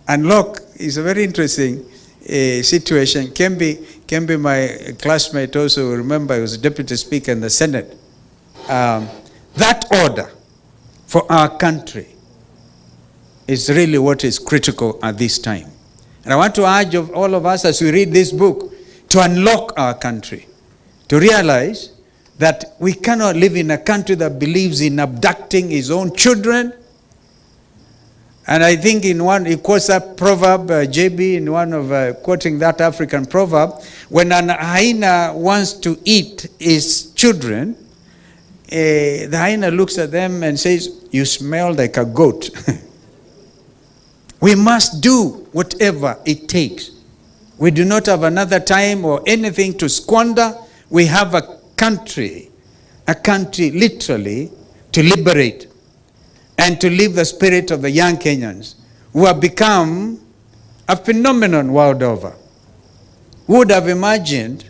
Unlock is a very interesting situation. Kembe, my classmate, also remember he was deputy speaker in the Senate. That order for our country is really what is critical at this time. And I want to urge of all of us as we read this book to unlock our country, to realize that we cannot live in a country that believes in abducting his own children, And I think in one, he quotes that proverb, JB, in one of quoting that African proverb, when an hyena wants to eat its children, the hyena looks at them and says, "You smell like a goat." We must do whatever it takes. We do not have another time or anything to squander. We have a country literally to liberate and to live the spirit of the young Kenyans who have become a phenomenon world over. Who would have imagined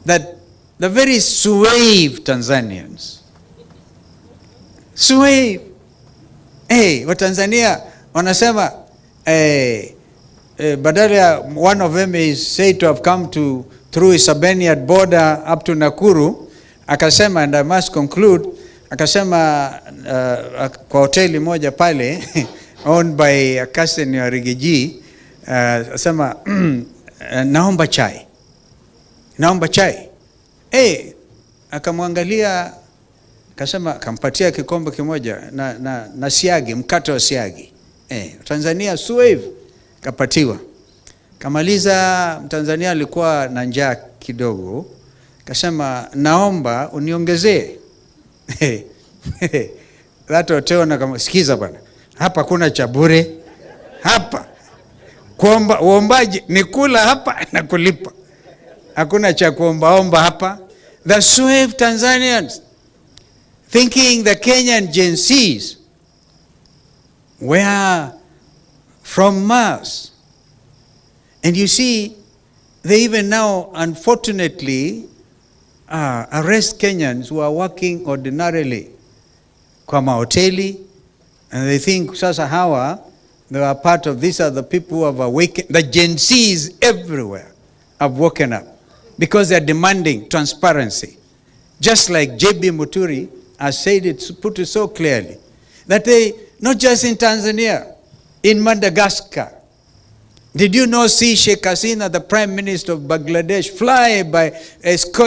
that the very suave Tanzanians, suave, Watanzania wanasema, badala one of them is said to have come through Isabanian border up to Nakuru, akasema, and I must conclude, akasema kwa hoteli moja pale owned by a cousin wa Rigiji, akasema naomba chai. Akamwangalia, akasema, kampatia kikombe kimoja na siagi, mkate wa siagi. Tanzania suave, kapatiwa. Kamaliza, Mtanzania alikuwa na njaa kidogo, akasema, naomba uniongezee. That hotel na kama, sikiza bwana, hapa kuna cha bure. Hapa kuomba, uombaji ni kula hapa na kulipa. Hakuna cha kuomba hapa. The suave Tanzanians thinking the Kenyan Gen Zs were from Mars. And you see, they even now, unfortunately, arrest Kenyans who are working ordinarily kwa mahoteli, and they think sasa hawa, they are part of, these are the people who have awakened. The Gen Zs everywhere have woken up because they are demanding transparency. Just like JB Muturi has said it, put it so clearly, that they, not just in Tanzania, in Madagascar. Did you not see Sheikh Hasina, the Prime Minister of Bangladesh,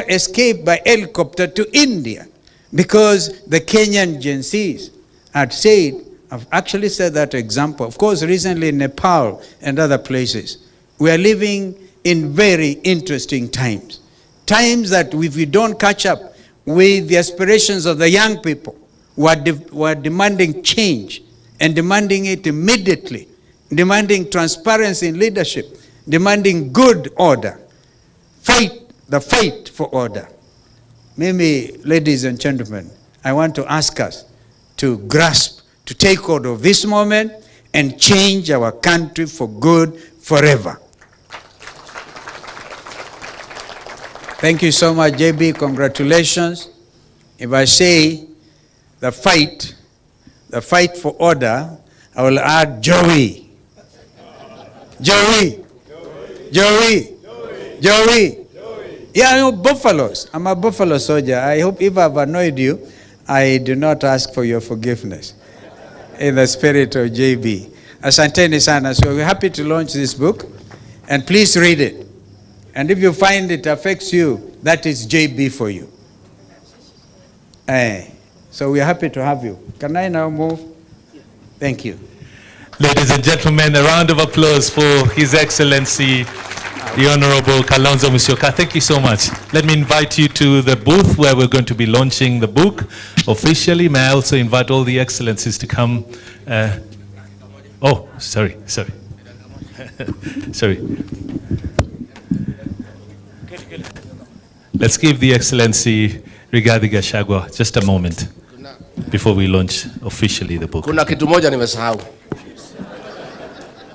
escape by helicopter to India? Because the Kenyan Gen Zs had said, I've actually said that example. Of course, recently in Nepal and other places. We are living in very interesting times. Times that if we don't catch up with the aspirations of the young people who are demanding change and demanding it immediately, demanding transparency in leadership, demanding good order, the fight for order. Maybe, ladies and gentlemen, I want to ask us to grasp, to take hold of this moment and change our country for good forever. Thank you so much, JB. Congratulations. If I say the fight for order, I will add Joey. Joey. Yeah, you know, buffaloes. I'm a buffalo soldier. I hope if I've annoyed you, I do not ask for your forgiveness. In the spirit of JB. Asanteni sana. So we're happy to launch this book. And please read it. And if you find it affects you, that is JB for you. So we're happy to have you. Can I now move? Thank you.
Ladies and gentlemen, a round of applause for His Excellency, the Honorable Kalonzo Musyoka. Thank you so much. Let me invite you to the booth where we're going to be launching the book officially. May I also invite all the excellencies to come? Sorry. Sorry. Let's give the Excellency Rigathi Gachagua just a moment before we launch officially the book.
Kuna kitu moja nimesahau.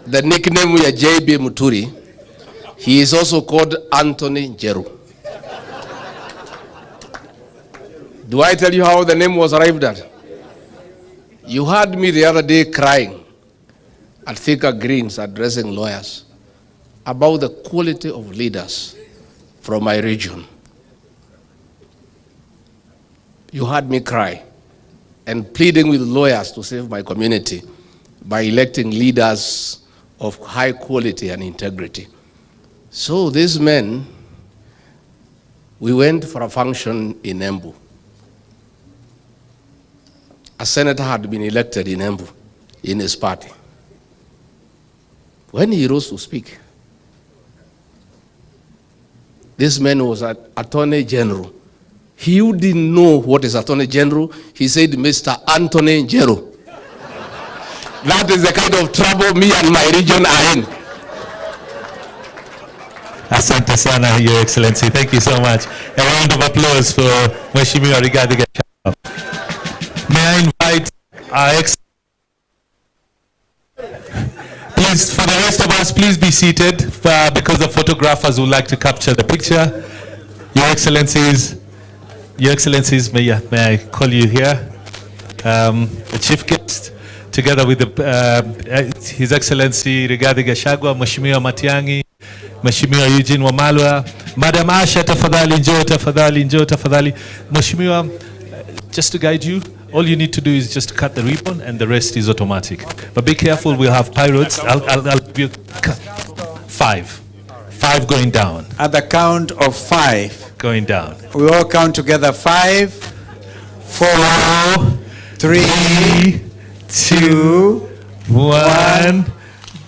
The nickname ya JB Muturi, he is also called Anthony Jeru. Do I tell you how the name was arrived at? You heard me the other day crying at Thika Greens addressing lawyers about the quality of leaders from my region. You heard me cry and pleading with lawyers to save my community by electing leaders of high quality and integrity. So these men, we went for a function in Embu. A senator had been elected in Embu in his party. When he rose to speak, this man was an Attorney General. He didn't know what is Attorney General. He said, Mr. Anthony General. That is the kind of trouble me and my region are in.
Asante sana, Your Excellency. Thank you so much. A round of applause for Mheshimiwa Rigathi Gachagua. May I invite our please, for the rest of us, please be seated because the photographers would like to capture the picture. Your Excellencies, may I call you here? The chief guest, together with His Excellency Rigathi Gachagua, Mheshimiwa Matiang'i, Mheshimiwa Eugene Wamalwa, Madam Asha, tafadhali njoo. Mheshimiwa, just to guide you, all you need to do is just cut the ribbon and the rest is automatic. But be careful, we'll have pyrodes. I'll give you 5. 5 going down.
At the count of 5.
Going down.
We all count together. 5, 4, 3, 2, 1.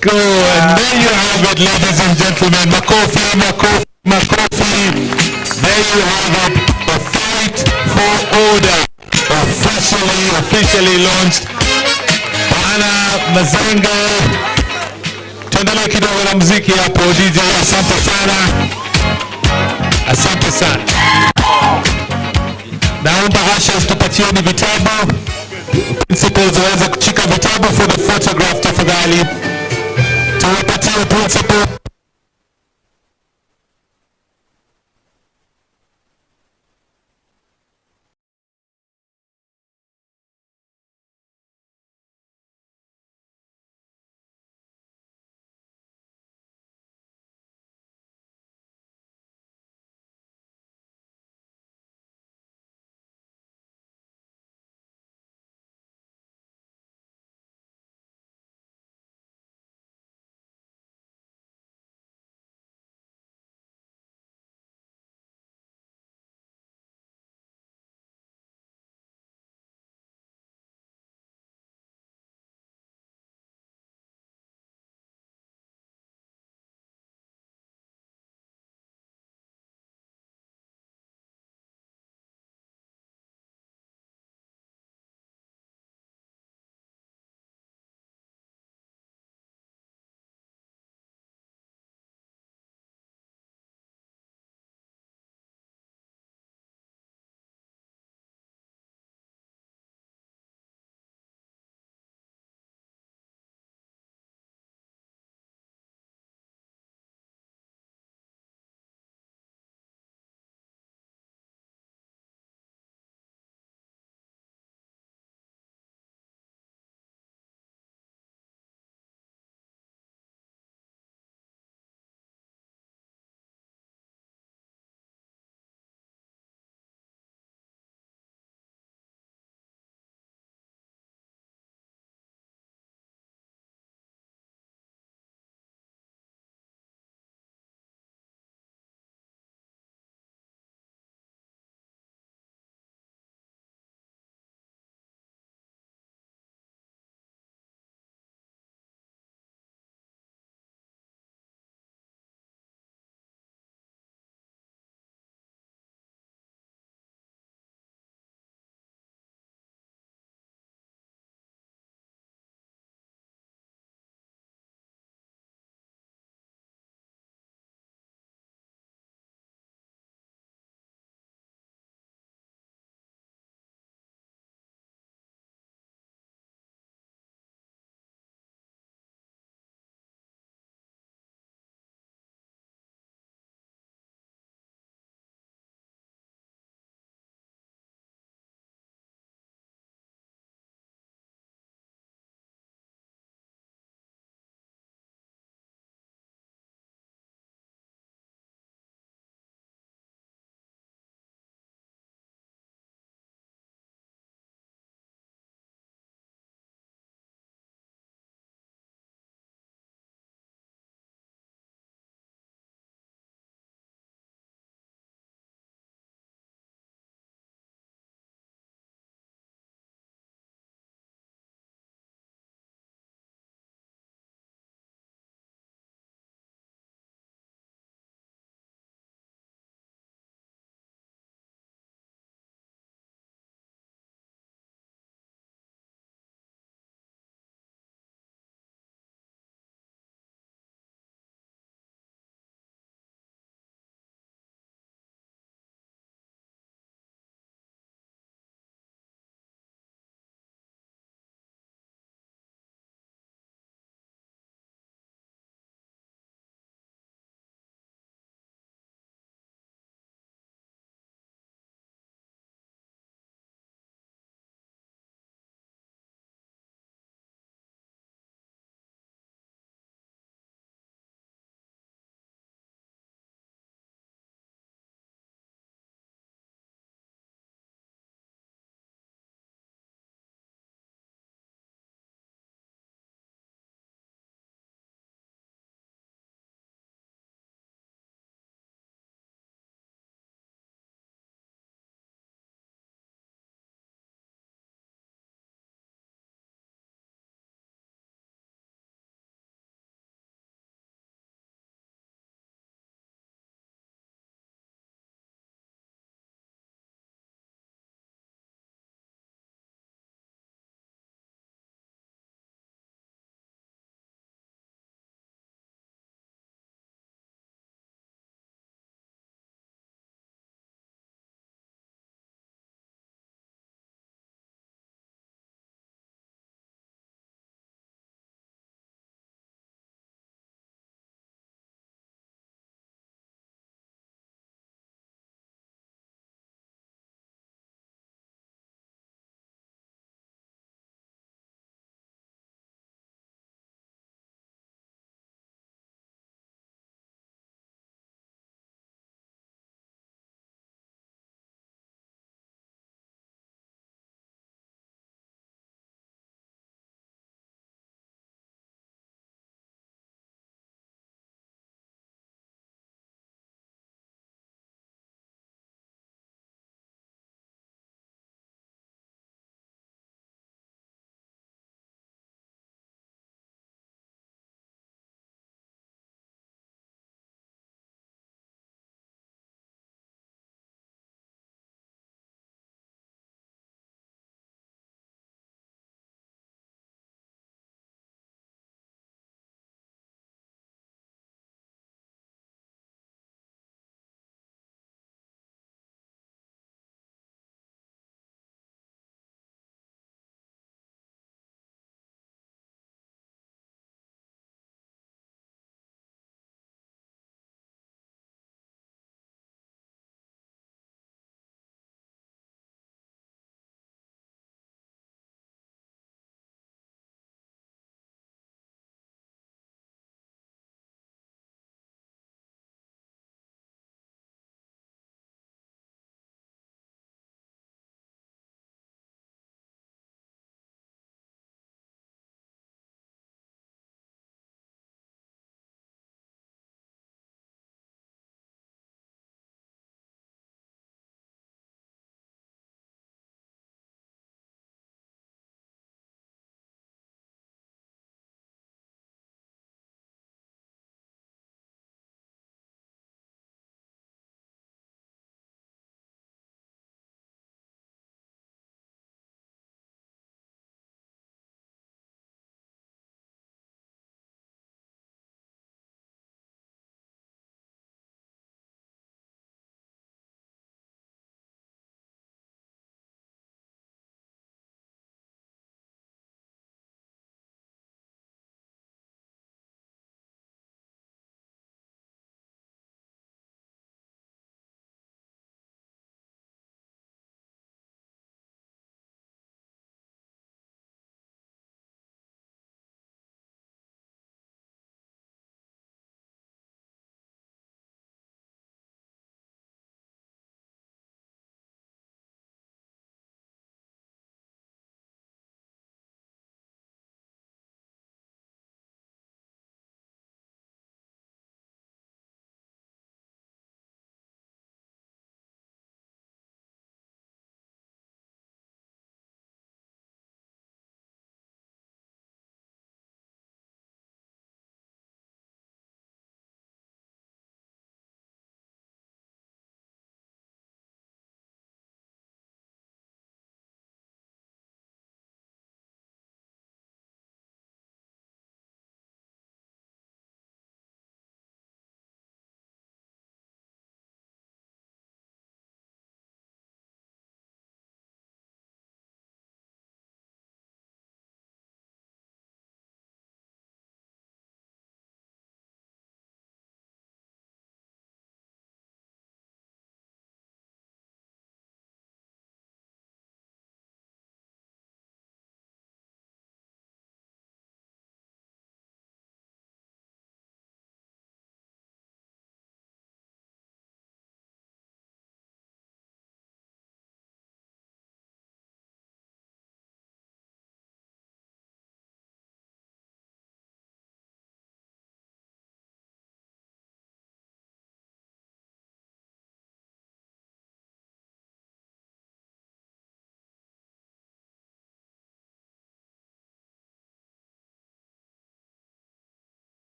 Go. And there you have it, ladies and gentlemen. Makofi. There you have it. The fight for order. Officially launched. Bwana Mazengo. Tuendelee kidogo na muziki hapo DJ. Asante sana. Naomba ushers tupatieni vitabu. Principals waweze kuchika vitabu for the photograph tafadhali. Tuwapatie principals.